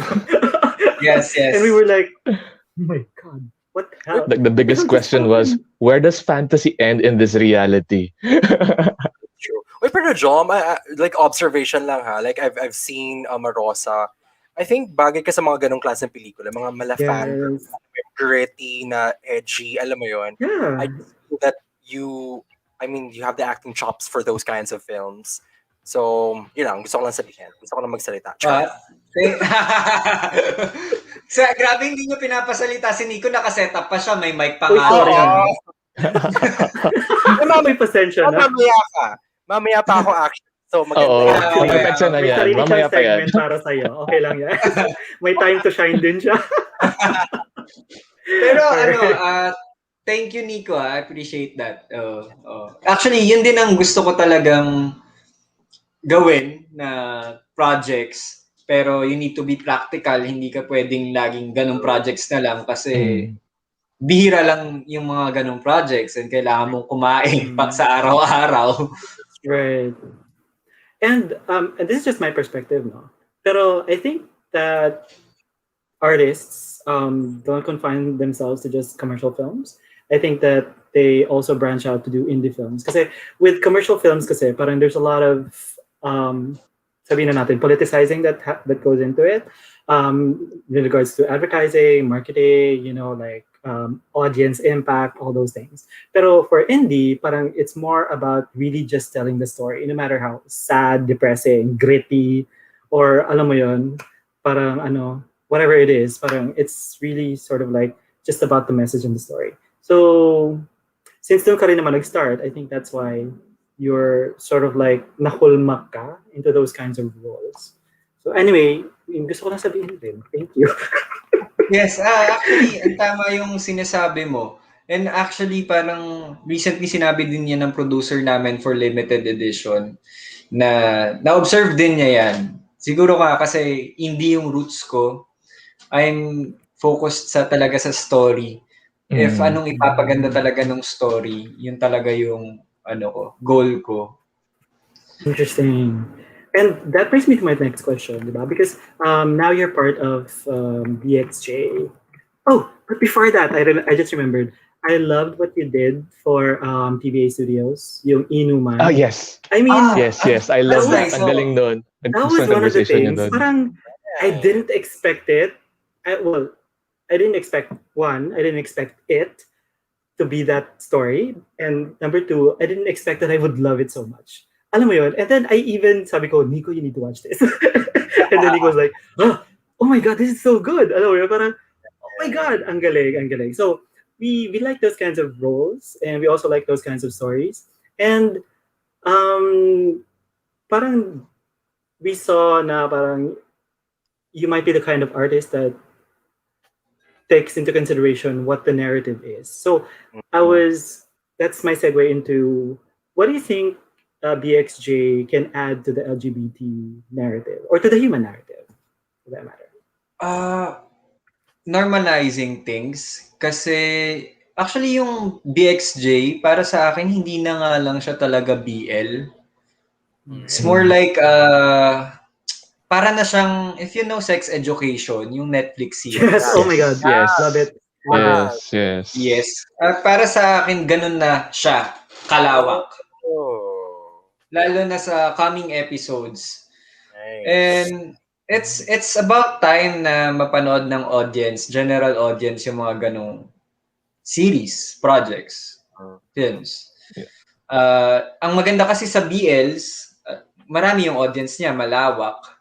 Yes. And we were like, oh my God, what the hell? The biggest question was, where does fantasy end in this reality? True. Wait, pero Jom, like observation lang ha. Like I've seen Marosa. I think bagay ka sa mga ganong klaseng pelikula, mga malafan, Yes. gritty na edgy, alam mo yon. Yeah. I just feel that you have the acting chops for those kinds of films. So, yun lang, gusto ko lang sabihin. Gusto ko lang magsalita. Grabe hindi nyo pinapasalita si Nico, nakasetup pa siya, may mic pa Uy, nga. sorry. Mami, pasensya na. Mamaya ka. Mamaya pa ako action. So, maganda. Oo, yan. magpapetsa na May yan. sarili Mamaya siyang pa yan. segment para sa'yo. Okay lang yan. May time to shine din siya. Pero thank you Nico, I appreciate that. Actually, yun din ang gusto ko talagang gawin na projects, pero you need to be practical, hindi ka pwedeng laging ganong projects na lang kasi bihira lang yung mga ganong projects and kailangan mong kumain pa sa araw-araw. Right. And this is just my perspective, no? Pero I think that artists don't confine themselves to just commercial films. I think that they also branch out to do indie films. Kasi with commercial films, kasi parang there's a lot of sabihin na natin, politicizing that goes into it, in regards to advertising, marketing, like audience impact, all those things. Pero for indie, parang it's more about really just telling the story, no matter how sad, depressing, gritty, or alam mo yun, parang whatever it is, parang it's really sort of like just about the message and the story. So, since doon ka rin naman nag-start, I think that's why you're sort of like nahulmak ka into those kinds of roles. So anyway, gusto ko lang sabihin din. Thank you. Yes, actually, ang tama yung sinasabi mo. And actually, parang recently sinabi din yan ng producer namin for limited edition na na-observe din niya yan. Siguro kasi hindi yung roots ko. I'm focused talaga sa story. If anong ipapaganda talaga ng story, yun talaga yung goal ko. Interesting. And that brings me to my next question, diba? Because now you're part of BXJ. Oh, but before that, I just remembered, I loved what you did for PBA Studios, yung Inuman. Oh, yes. I mean, yes, I love that. Ang galing nun. That was one of the things. Parang, I didn't expect it. I didn't expect it to be that story. And number two, I didn't expect that I would love it so much. Alam mo yun? And then I even sabi ko, Nico, you need to watch this. And then Nico was like, oh my God, this is so good. Alam mo yun? Parang, oh my God, ang galing, ang galing. So we like those kinds of roles, and we also like those kinds of stories. And parang we saw na parang you might be the kind of artist that takes into consideration what the narrative is. So that's my segue into, what do you think BXJ can add to the LGBT narrative or to the human narrative, for that matter? Normalizing things. Kasi actually yung BXJ, para sa akin, hindi na nga lang siya talaga BL. It's more like para na siyang, if you know Sex Education, yung Netflix series. Yes, oh my God. Yes. Love it. Yes. Para sa akin, ganun na siya, kalawak. Lalo na sa coming episodes. Nice. And it's about time na mapanood ng audience, general audience, yung mga ganung series, projects, films. Ang maganda kasi sa BLs, marami yung audience niya, malawak.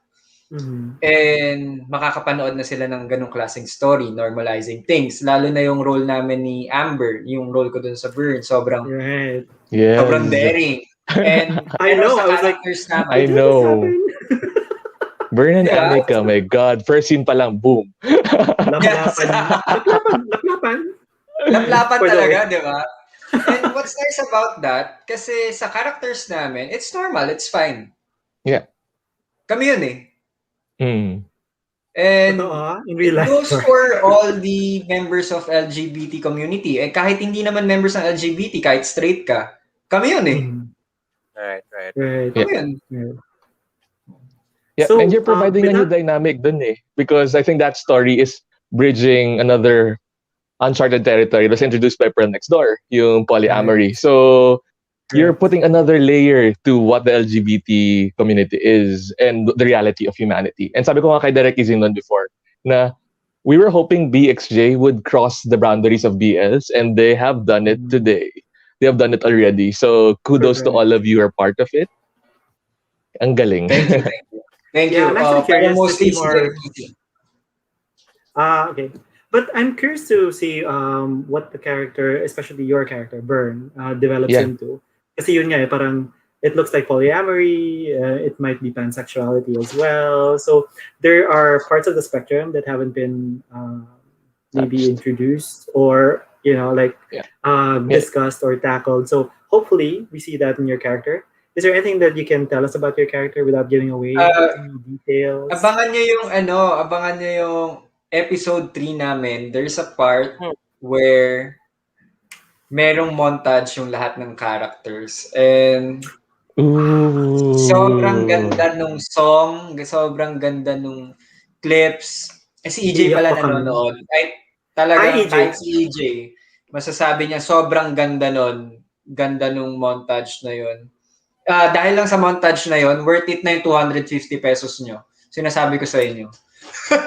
And makakapanood na sila ng ganong klaseng story, normalizing things. Lalo na yung role namin ni Amber, yung role ko dun sa Burn, sobrang Yes. daring. And I pero know, sa I was like, characters naman, I know. Burn and Diba? Anika, my God. First scene pa lang, boom. Laplapan. Laplapan For the talaga, way. di ba? And what's nice about that, kasi sa characters namin, it's normal, it's fine. Yeah. Kami yun eh. Mm. And in real it life. goes for all the members of LGBT community. Eh, kahit hindi naman members ng LGBT, kahit straight ka, kami yun eh. Right. Kami yun. Yeah, So, and you're providing a new dynamic dun eh. Because I think that story is bridging another uncharted territory. It was introduced by Pearl Next Door, yung polyamory. So, you're putting another layer to what the LGBT community is and the reality of humanity. And sabi ko nga kay Derek Izinon before, na we were hoping BXJ would cross the boundaries of BLs, and they have done it today. They have done it already. So, kudos to all of you who are part of it. Ang galing. Thank you. Thank you. I'm actually curious to see more. Okay. But I'm curious to see what the character, especially your character, Burn, develops into. Kasi yun nga, parang it looks like polyamory, it might be pansexuality as well. So there are parts of the spectrum that haven't been maybe introduced or, discussed or tackled. So hopefully we see that in your character. Is there anything that you can tell us about your character without giving away any details? Abangan nyo yung episode 3 namin. There's a part where merong montage yung lahat ng characters. And sobrang ganda nung song, sobrang ganda nung clips. Si EJ pala nanonood. Kahit si EJ, masasabi niya sobrang ganda nun. Ganda nung montage na yun. Dahil lang sa montage na yon, worth it na yung 250 pesos nyo. Sinasabi ko sa inyo.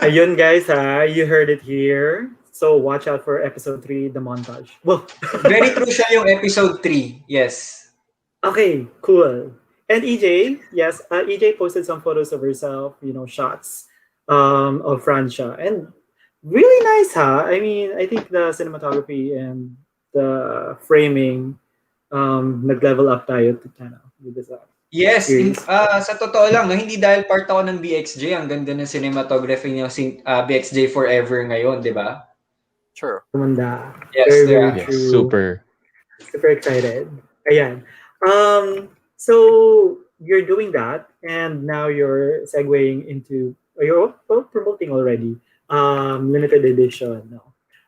Ayun guys, you heard it here. So watch out for episode 3, the montage. Well, very crucial yung episode 3. Yes. Okay, cool. And EJ, yes, EJ posted some photos of herself, shots of Francia. And really nice, I mean, I think the cinematography and the framing nag-level up tayo with this yes, sa totoo lang, no, hindi dahil part ako ng BXJ, ang ganda ng cinematography ng BXJ Forever ngayon, di ba? Sure. Yes, very true. Super excited. Ayan. So you're doing that, and now you're segueing into, you're promoting already, limited edition. No.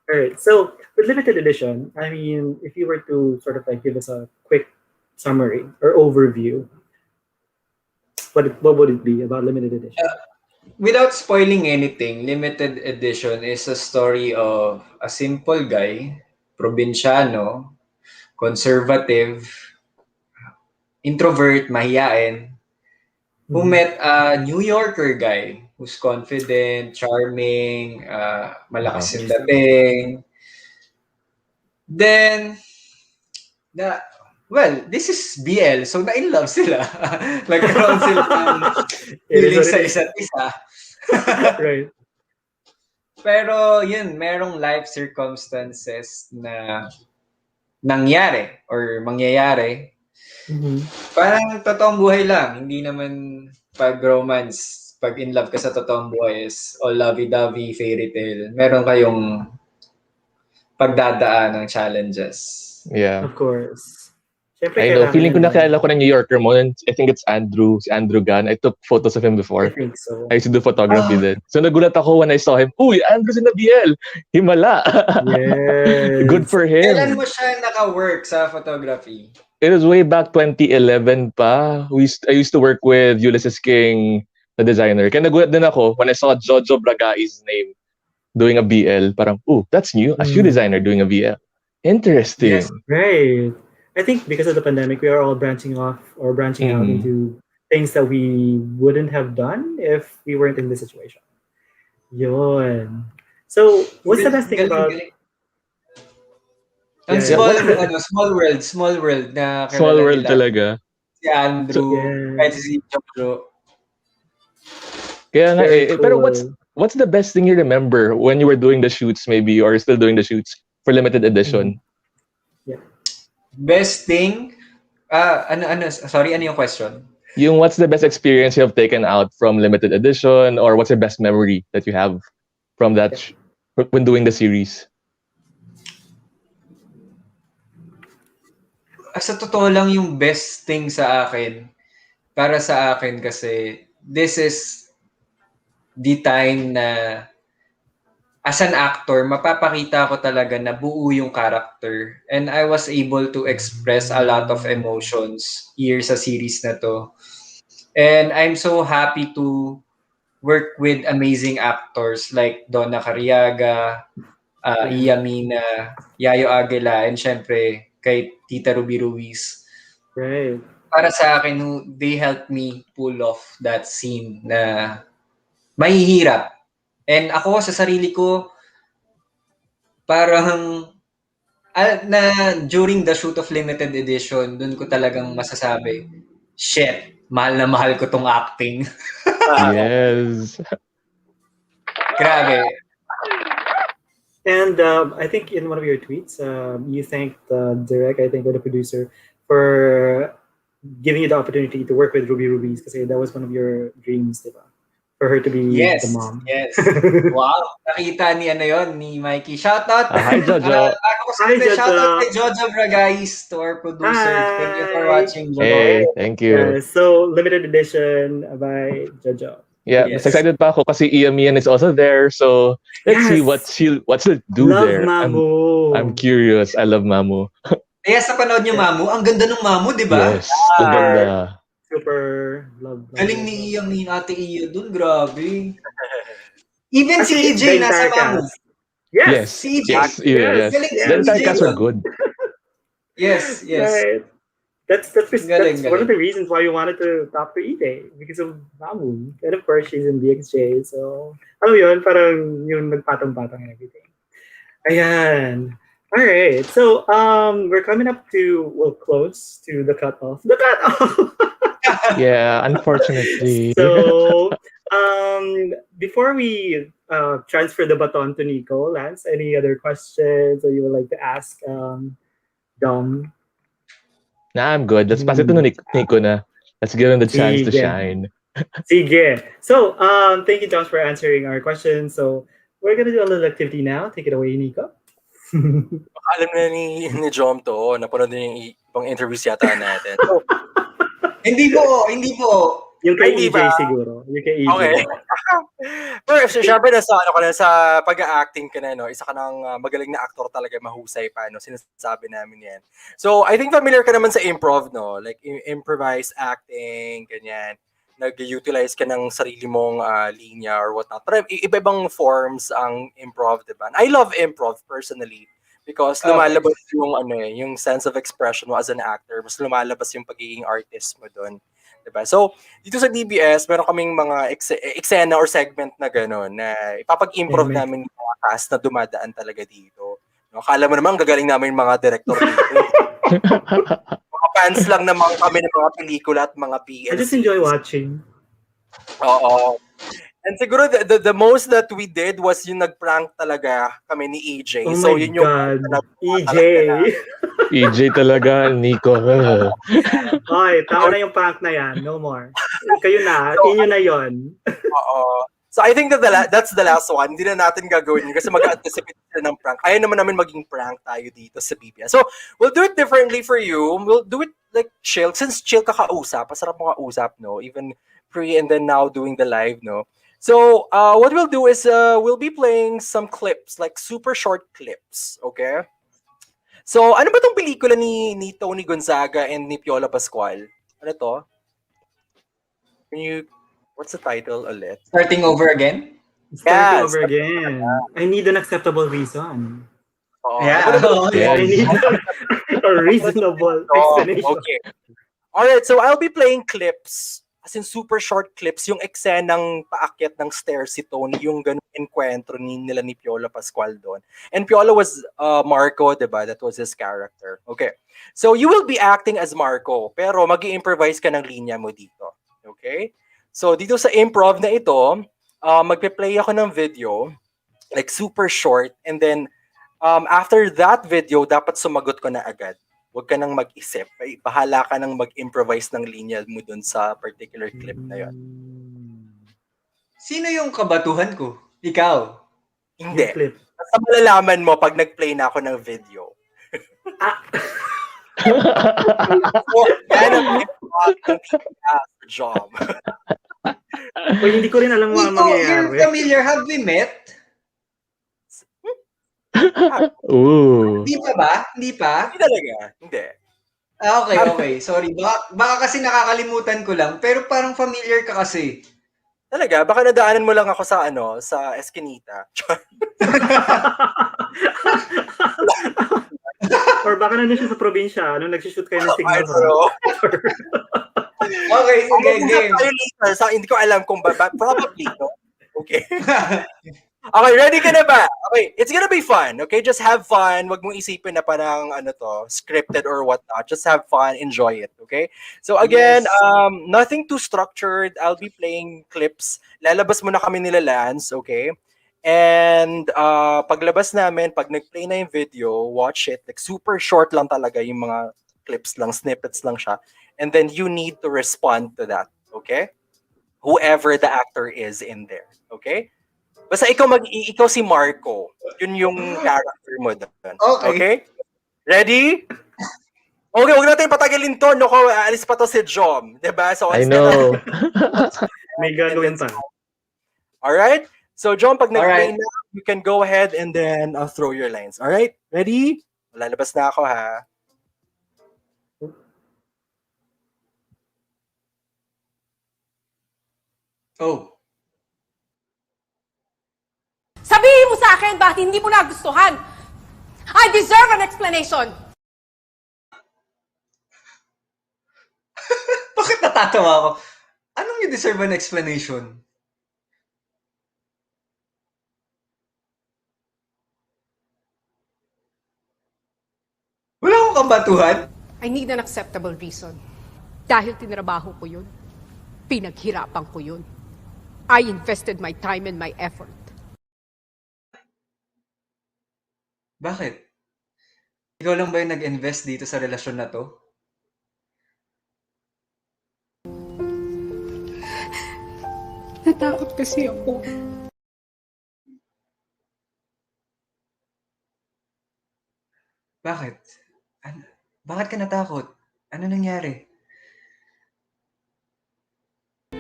All right. So with limited edition, I mean, if you were to sort of give us a quick summary or overview, what would it be about limited edition? Without spoiling anything, limited edition is a story of a simple guy, probinsyano, conservative, introvert, mahiyain, who met a New Yorker guy who's confident, charming, malakas yung dating. Then, this is BL, so na-in-love sila. Nagkaroon sila ng feeling sa isa't isa. Right. Pero yun, merong life circumstances na nangyari or mangyayari. Parang totoong buhay lang. Hindi naman pag romance, pag in love ka sa totoong buhay is all lovey-dovey, fairy tale. Meron kayong pagdadaan ng challenges. Yeah. Of course. I know. Feeling ko nakilala ko na New Yorker mo. I think it's Andrew. Si Andrew Gunn. I took photos of him before. I think so. I used to do photography then. So nagulat ako when I saw him. Uy, Andrew's in the BL. Himala. Yes. Good for him. Kailan mo siya naka-work sa photography? It was way back 2011 pa. I used to work with Ulysses King, the designer. Kaya nagulat din ako when I saw Jojo Bragai's name doing a BL. Parang, that's new. A shoe designer doing a BL. Interesting. Yes, right. I think because of the pandemic, we are all branching out into things that we wouldn't have done if we weren't in this situation. Yun. So, what's the best thing about... Small world na Small world talaga. Si Andrew, kahit si Jojo. Kaya nga Very pero cool. what's the best thing you remember when you were doing the shoots maybe or still doing the shoots for limited edition? Yeah. Best thing, sorry, ano yung question? Yung what's the best experience you have taken out from limited edition or what's your best memory that you have from that when doing the series? Sa totoo lang yung best thing sa akin, para sa akin kasi, this is the time na as an actor, mapapakita ko talaga na buo yung character. And I was able to express a lot of emotions here sa series na to. And I'm so happy to work with amazing actors like Donna Cariaga, Iya Mina, Yayo Aguila, and syempre kay Tita Ruby Ruiz. Right. Para sa akin, they helped me pull off that scene na mahihirap. And ako sa sarili ko, parang na during the shoot of limited edition, dun ko talagang masasabi, shit, mahal na mahal ko tong acting. Yes. Grabe. And I think in one of your tweets, you thanked Derek, I think, or the producer, for giving you the opportunity to work with Ruby Rubies because that was one of your dreams, diba? For her to be Yes, the mom. yes. Wow. Nakita ni ni Mikey. Shoutout. Hi, Jojo. Hi, Jojo. Shoutout kay Jojo Bragais, to our producer. Thank you for watching, Jojo. Hey, thank you. So, limited edition by Jojo. Yeah, Yes. mas excited pa ako kasi Ian is also there. So, let's see what she'll do Love there. Mamu. I'm curious. I love Mamu. Kaya sa panood niyo, Mamu, ang ganda ng Mamu, di ba? Yes, ang ganda. Super love. Galing ni Ian, ni Ate Iya dun, grabe. Even si EJ nasa Mamu. Yes. Si EJ. Yes. Galing The entire cast are good. Yes. Right. That's Galing. one of the reasons why we wanted to talk to EJ because of Mamu. And of course, she's in BXJ. So, alam mo yun, parang yung nagpatong-patong and everything. Ayan. All right. So, we're coming up to, close to the cutoff. The cutoff! Yeah, unfortunately. So, before we transfer the baton to Nico, Lance, any other questions or you would like to ask Dom? Nah, I'm good. Let's pass it to Nico na. Let's give him the chance to Sige. shine. Sige. So, thank you, Josh, for answering our questions. So, we're gonna do a little activity now. Take it away, Nico. Alam na ni Jom to, napanood na yung ibang interviews yata natin. So, Hindi po. Yung kay Hindi EJ ba? siguro. Yung kay EJ. Okay. Pero syempre sa pag-acting ka na, no, isa ka ng magaling na actor talaga, mahusay pa, no, sinasabi namin yan. So, I think familiar ka naman sa improv, no? Like, improvised acting, ganyan. Nag-utilize ka ng sarili mong linya or whatnot. Pero iba-ibang forms ang improv, diba? I love improv personally because lumalabas yung sense of expression mo as an actor. Mas lumalabas yung pagiging artist mo doon. Diba? So, dito sa BBS, meron kaming mga eksena or segment na gano'n na ipapag-improv namin yung mga cast na dumadaan talaga dito. No, akala mo naman, gagaling namin yung mga director dito. Mga fans lang naman kami ng mga pelikula at mga PLC. I just enjoy watching. Oo. And siguro the most that we did was yung nag-prank talaga kami ni EJ. Oh so my yun yung God. EJ. EJ talaga, Nico. Oy, tama na yung prank na yan. No more. Kayo na. Inyo na yon. Oo. So I think that's the last one. Hindi na natin gagawin yun kasi mag-anticipate sila ng prank. Ayaw naman namin maging prank tayo dito sa BBS. So we'll do it differently for you. We'll do it like chill. Since chill ka kausap, masarap mo kausap, no? Even pre and then now doing the live, no? So what we'll do is we'll be playing some clips, like super short clips, okay? So ano ba tong pelikula ni Tony Gonzaga and ni Piola Pascual? Ano to? What's the title ulit? Starting over again? Starting over again. I need an acceptable reason. Yeah. I need a reasonable explanation. Okay. Alright, so I'll be playing clips. As in super short clips, yung eksenang paakyat ng stairs si Tony, yung ganung enkwentro nila ni Piola Pascual doon. And Piola was Marco, diba? That was his character. Okay. So you will be acting as Marco, pero mag-i-improvise ka ng linya mo dito. Okay? So, dito sa improv na ito, magpe-play ako ng video, like super short, and then after that video, dapat sumagot ko na agad. Huwag ka nang mag-isip. Ay, bahala ka nang mag-improvise ng linya mo dun sa particular clip na yun. Sino yung kabatuhan ko? Ikaw? Hindi. Yung clip. Basta malalaman mo pag nag-play na ako ng video. So, yan ang improv ng job. O, hindi ko rin alam Nico, ang mangyayari. you're familiar. Have we met? Ooh. Hindi pa ba? Hindi pa? Hindi talaga. Hindi. Okay. Sorry. Baka kasi nakakalimutan ko lang. Pero parang familiar ka kasi. Talaga? Baka nadaanan mo lang ako sa sa Eskinita. Or baka nandun siya sa probinsya nung nagsushoot kayo ng signal. Okay, sige, game. Hindi ko alam kung probably, no? Okay. Okay, ready ka na ba? Okay, it's gonna be fun. Okay, just have fun. Wag mong isipin na parang scripted or whatnot. Just have fun, enjoy it. Okay. So again, nothing too structured. I'll be playing clips. Lalabas muna kami nila Lance, okay? And paglabas namin, pag nag-play na yung video, watch it. Like super short lang talaga yung mga clips lang, snippets lang siya. And then you need to respond to that. Okay? Whoever the actor is in there. Okay? Basta ikaw si Marco. Yun yung character mo doon. Okay? Ready? Okay, huwag natin patagalin to. No, alis pa to si Jom. Diba? So, I know. May gagawin pa. Alright? So, Jom, pag nag-play na, you can go ahead and then throw your lines. Alright? Ready? Lalabas na ako, ha? Oh. Sabihin mo sa akin bakit hindi mo nagustuhan. I deserve an explanation. Bakit natatawa ako? Anong you deserve an explanation? Wala akong kabatuhan? I need an acceptable reason. Dahil tinrabaho ko yun. Pinaghirapan ko yun. I invested my time and my effort. Bakit? Ikaw lang ba yung nag-invest dito sa relasyon na to? Natakot kasi ako. Bakit? Bakit ka natakot? Ano nangyari?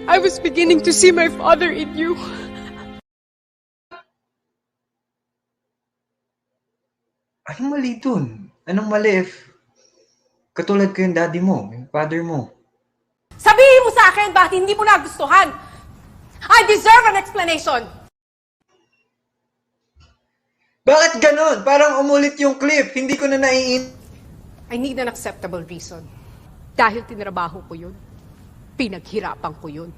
I was beginning to see my father in you. Anong mali dun? Anong mali if katulad ko yung daddy mo, yung father mo? Sabihin mo sa akin bakit hindi mo nagustuhan. I deserve an explanation. Bakit ganon? Parang umulit yung clip. Hindi ko na I need an acceptable reason. Dahil tinrabaho ko yun. Pinaghirapan ko yun.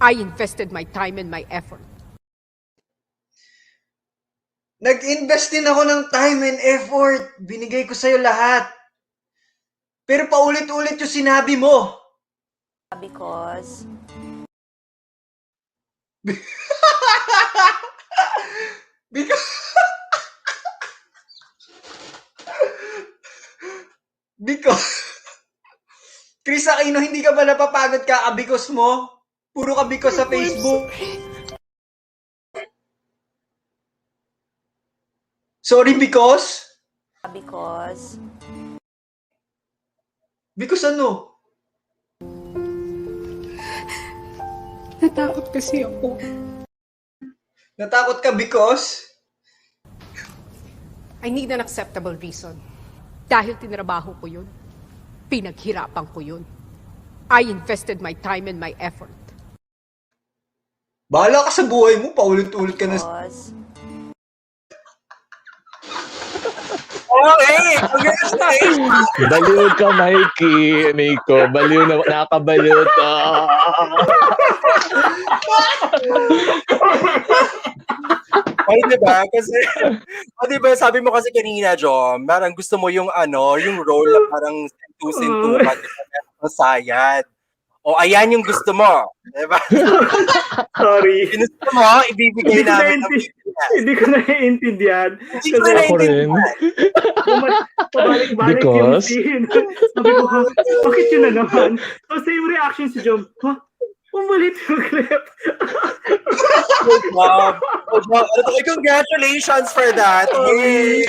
I invested my time and my effort. Nag-invest din ako ng time and effort. Binigay ko sa'yo lahat. Pero paulit-ulit yung sinabi mo. Because Because Chris Aquino, hindi ka ba napapagod kakabikos mo? Puro kabikos sa Facebook. Sorry, because ano? Natakot kasi ako. Natakot ka because? I need an acceptable reason. Dahil tinrabaho ko yun. Pinaghirapan ko yun. I invested my time and my effort. Bahala ka sa buhay mo, paulit-ulit ka na. Okay! Congratulations! Baliw ka, Mikey. Nico, baliw na, nakakabaliw to. Ay, diba? Kasi, diba, sabi mo kasi kanina, Jom, parang gusto mo yung yung role na parang sintu-sintu ka, diba? Masayad. O, ayan yung gusto mo. Diba? Sorry. Ginusto mo, ibibigay namin ng BBS. Hindi ko naiintindihan. Hindi ko Kasi Ako rin. pabalik-balik yung Because? scene. Sabi ko, ha? Bakit yun na naman? So, same reaction si Jom. Ha? Umalit yung clip. Good job. Good job. Congratulations for that. Yay!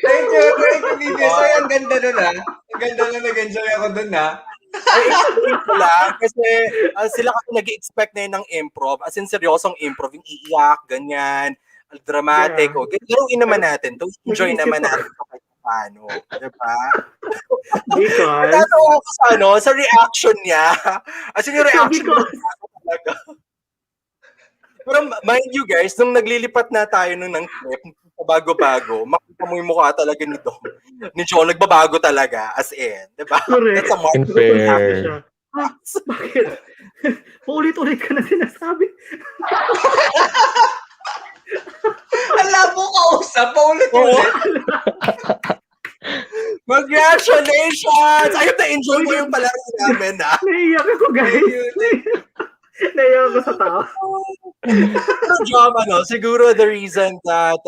Thank you, BBS. Ay, ang ganda nun Ang ganda nun, nag-enjoy ako dun Ay, explain ko lang. Kasi sila kasi nag-expect na yun ng improv. As in, seryosong improv. Yung iiyak, ganyan, dramatic. Yeah. O, garuin naman natin. To enjoy naman natin ito kahit paano. Diba? Because? Natatawa ko sa reaction niya. As in, yung reaction niya talaga. Pero mind you guys, nung naglilipat na tayo ng clip, bago-bago, makita mo yung mukha talaga ni Dom. Ni John, nagbabago talaga, as in. Diba? Correct. That's a mark. Unfair. Ha? Bakit? Paulit-ulit ka na sinasabi. Alam mo kausap, paulit-ulit. Congratulations! Ayun, na-enjoy mo yung palaro namin, ha? Naiiyak ako, guys. Naiiyak ako sa tao. Good job, siguro the reason that,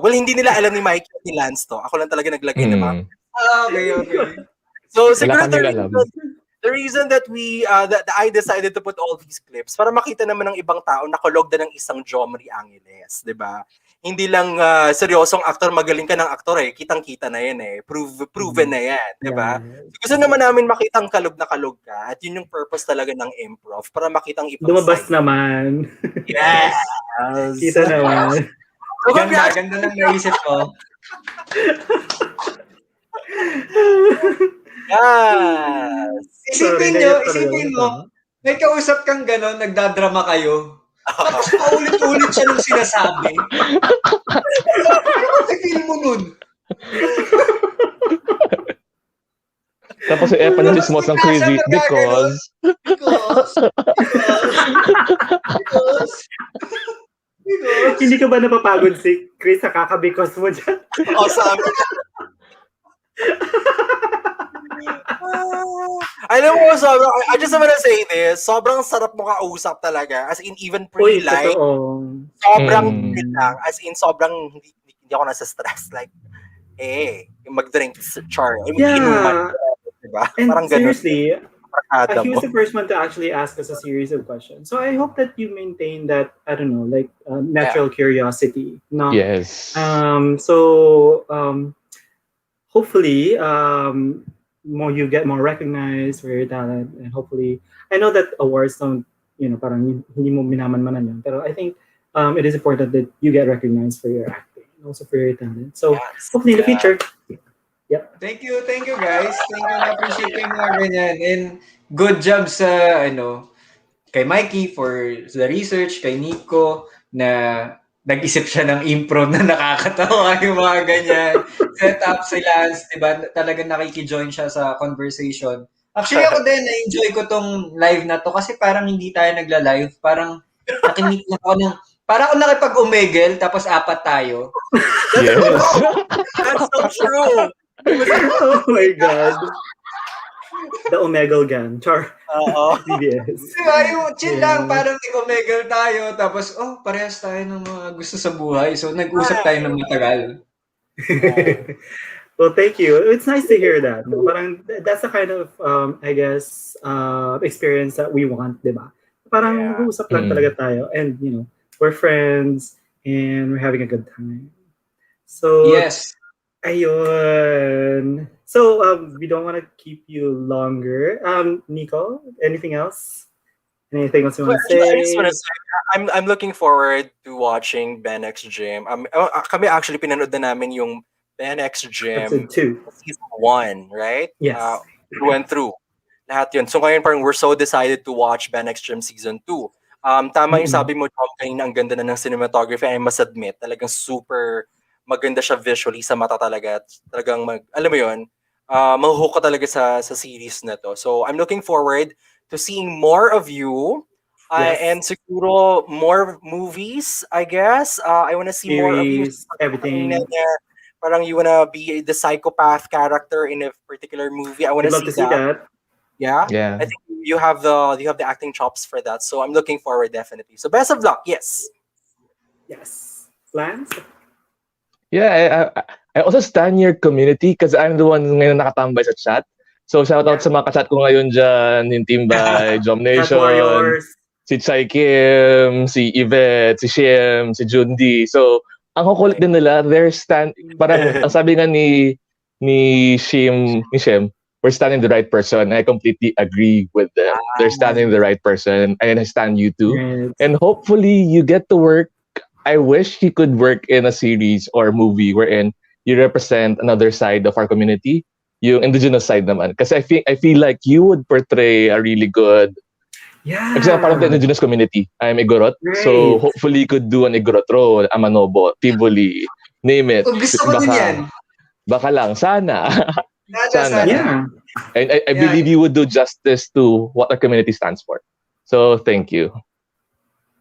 hindi nila alam ni Mike at ni Lance to. Ako lang talaga naglagay ng mga. Okay. So, siguro Wala kang alam. the reason that that I decided to put all these clips para makita naman ng ibang tao na kulog na ng isang Jomari Angeles, 'di ba? Hindi lang seryosong actor, magaling ka ng aktor kitang-kita na 'yan proven na 'yan, 'di ba? Yeah. Gusto naman namin makitang kalog na kalog ka at yun yung purpose talaga ng improv para makitang ibang Lumabas side. Naman. Yes. Kita naman. So, Ganda ng naisip ko. Yes. Isipin mo, may kausap kang gano'n, nagdadrama kayo. Tapos paulit-ulit siya nung sinasabi. Ano feel mo nun? Tapos yung Epa na sismos ng crazy because Hindi ka ba napapagod si Chris sa kakabikos mo dyan? Awesome. Alam mo, I just wanna say this, sobrang sarap mo kausap talaga. As in, even pre-live, sobrang good lang. As in, sobrang hindi ako nasa stress. Like, yung mag-drink, char. Yeah. Diba? And parang ganun. seriously, he was the first one to actually ask us a series of questions. So I hope that you maintain that, I don't know, like natural curiosity. No? yes. Hopefully, you get more recognized for your talent, and hopefully, I know that awards don't, parang hindi mo minaman-manan yan. Pero I think it is important that you get recognized for your acting and also for your talent. So hopefully in the future. Yep. Thank you guys. Thank you, na-appreciate ko yung mga ganyan. And good job sa, kay Mikey for the research, kay Nico, na nag-isip siya ng improv na nakakatawa yung mga ganyan. Set up si Lance, diba? Talagang nakiki-join siya sa conversation. Actually, ako din, na-enjoy ko tong live na to kasi parang hindi tayo nagla-live. Parang nakinig na ako ng, parang ako nakipag-umegel, tapos apat tayo. Yes. That's so true. Oh my God. The Omegle Gang. Char. BBS. Diba, yung chill lang, parang nag-omegle tayo, tapos, parehas tayo ng mga gusto sa buhay. So, nag-usap tayo ng matagal. Well, thank you. It's nice to hear that. No? Parang that's the kind of, I guess, experience that we want, diba? Parang nag-uusap lang talaga tayo. And, we're friends and we're having a good time. So, yes. Ayun. So, we don't want to keep you longer. Nico, anything else? Anything else you want to say? I just want to say, I'm looking forward to watching Ben X Gym. Kami actually pinanood na namin yung Ben X Gym season 1, right? Yes. We went through lahat yun. So ngayon parang we're so decided to watch Ben X Gym season 2. Tama yung sabi mo, Tom, kanina ang ganda na ng cinematography. I must admit, talagang super maganda siya visually sa mata talaga. Talagang alam mo yun, mahuhook ka talaga sa series na to. So I'm looking forward to seeing more of you and siguro more movies, I guess. I want to see more of you. Everything. Parang you wanna be the psychopath character in a particular movie. I want to see that. Yeah, Yeah. I think you have the acting chops for that. So I'm looking forward definitely. So best of luck. Yes. Yes. Lance? Yeah, I also stand your community because I'm the one ngayon nakatambay sa chat. So shout out Yeah. sa mga chat ko ngayon dyan, yung Timbay, Jom Chat Nation, Warriors. si Chai Kim, si Yvette, si Shiem, si Jundi. So, ang kukulit din nila, parang ang sabi nga ni Shiem, we're standing the right person. I completely agree with them. They're standing the right person, and I stand you too. Right. And hopefully you get to work. I wish you could work in a series or movie wherein you represent another side of our community, yung indigenous side naman. Kasi I feel like you would portray a really good. Yeah. Kasi parang the indigenous community, I'm Igorot. Right. So hopefully you could do an Igorot role, a Manobo, Tivoli, name it. Gusto ko din yan. Baka lang, sana. Sana. Yeah. And I believe you would do justice to what our community stands for. So thank you.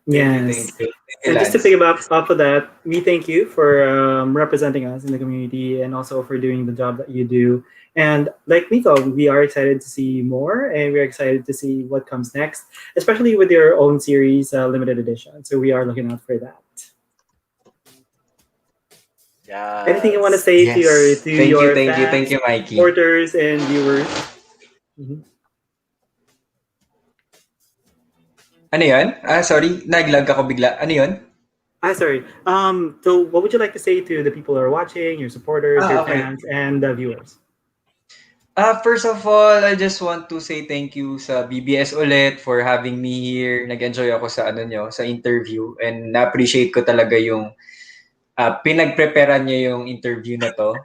Yes. Thank you. And just to piggyback off of that, we thank you for representing us in the community and also for doing the job that you do. And like Nico, we are excited to see more, and we're excited to see what comes next, especially with your own series, limited edition. So we are looking out for that. Yeah. Anything you want to say to your Thank you, Mikey. supporters and viewers? Mhm. Ano yun? Sorry, naglag ako bigla. Ano yun? Sorry. So what would you like to say to the people who are watching, your supporters, your Okay. fans, and the viewers? First of all, I just want to say thank you sa BBS ulit for having me here. Nag-enjoy ako sa sa interview, and na-appreciate ko talaga yung pinag-preparean niyo yung interview na to.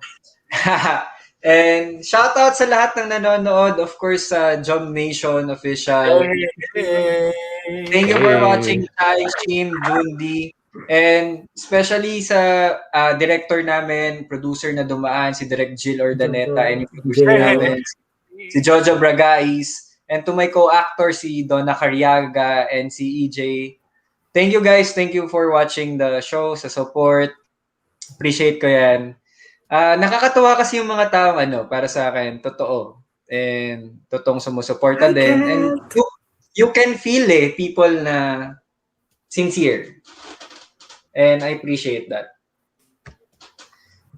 And shout out sa lahat ng nanonood, of course sa Jom Nation official. Thank you for watching, Chai, Shim, Jundi, and especially sa director namin, producer na dumaan, si Direk Jill Ordaneta, and yung producer namin, si Jojo Bragais, and to my co-actor, si Donna Cariaga, and si EJ. Thank you guys, thank you for watching the show, sa support. Appreciate ko yan. Nakakatuwa kasi yung mga tao, para sa akin, totoo. And totoong sumusuporta din. And you can feel people na sincere. And I appreciate that.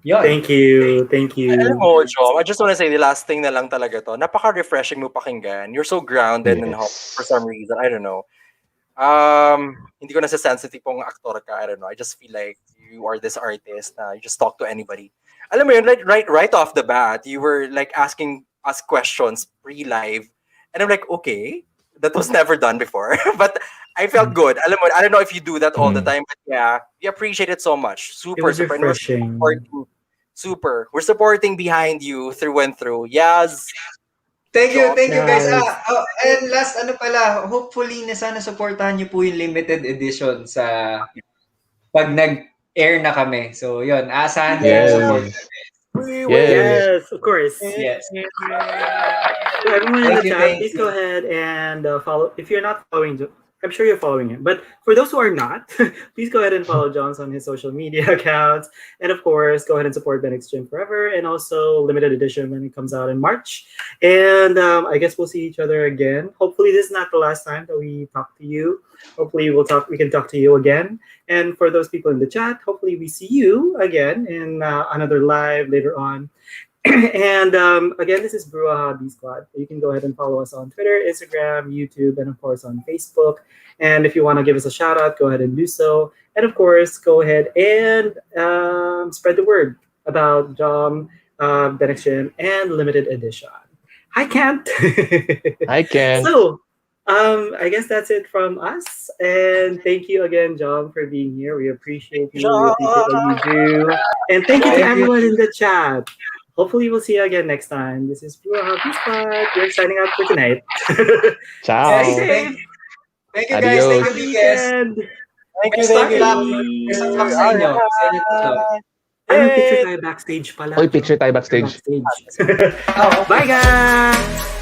Yun. Thank you. Alam mo, Jom, I just want to say the last thing na lang talaga to. Napaka-refreshing mo pakinggan. You're so grounded and humble for some reason. I don't know. Hindi ko nasa-sensitive pong actor ka. I don't know. I just feel like you are this artist na you just talk to anybody. Alam mo yun, right off the bat, you were like asking us questions pre-live. And I'm like, okay, that was never done before. But I felt good. Alam mo, I don't know if you do that all the time, but yeah, we appreciate it so much. Super, It was super. refreshing. Super. We're supporting behind you through and through. Yes. Thank you guys. Yes. And last pala, hopefully na sana supportahan niyo po yung limited edition sa pag nag-air na kami. So yun, asahan niyo yung support. Yes, of course. Yes. So everyone in the chat, please go ahead and follow. If you're not following, I'm sure you're following him. But for those who are not, please go ahead and follow John's on his social media accounts. And of course, go ahead and support Benix Gym Forever, and also limited edition when it comes out in March. And I guess we'll see each other again. Hopefully this is not the last time that we talk to you. Hopefully we can talk to you again. And for those people in the chat, hopefully we see you again in another live later on. And again, this is Bruaha B Squad. You can go ahead and follow us on Twitter, Instagram, YouTube, and of course on Facebook. And if you want to give us a shout out, go ahead and do so. And of course, go ahead and spread the word about Jom, Benediction, and Limited Edition. I can't. I can. So, I guess that's it from us. And thank you again, Jom, for being here. We appreciate you. We appreciate what you do. And thank you to everyone in the chat. Hopefully, we'll see you again next time. This is Blue Happy Spot. We're signing out for tonight. Ciao. Thank you guys. Adios. Thank you, guys. Thank you. Best of luck sa inyo. Picture tayo backstage pala. Oy, picture tayo backstage. Bye, guys!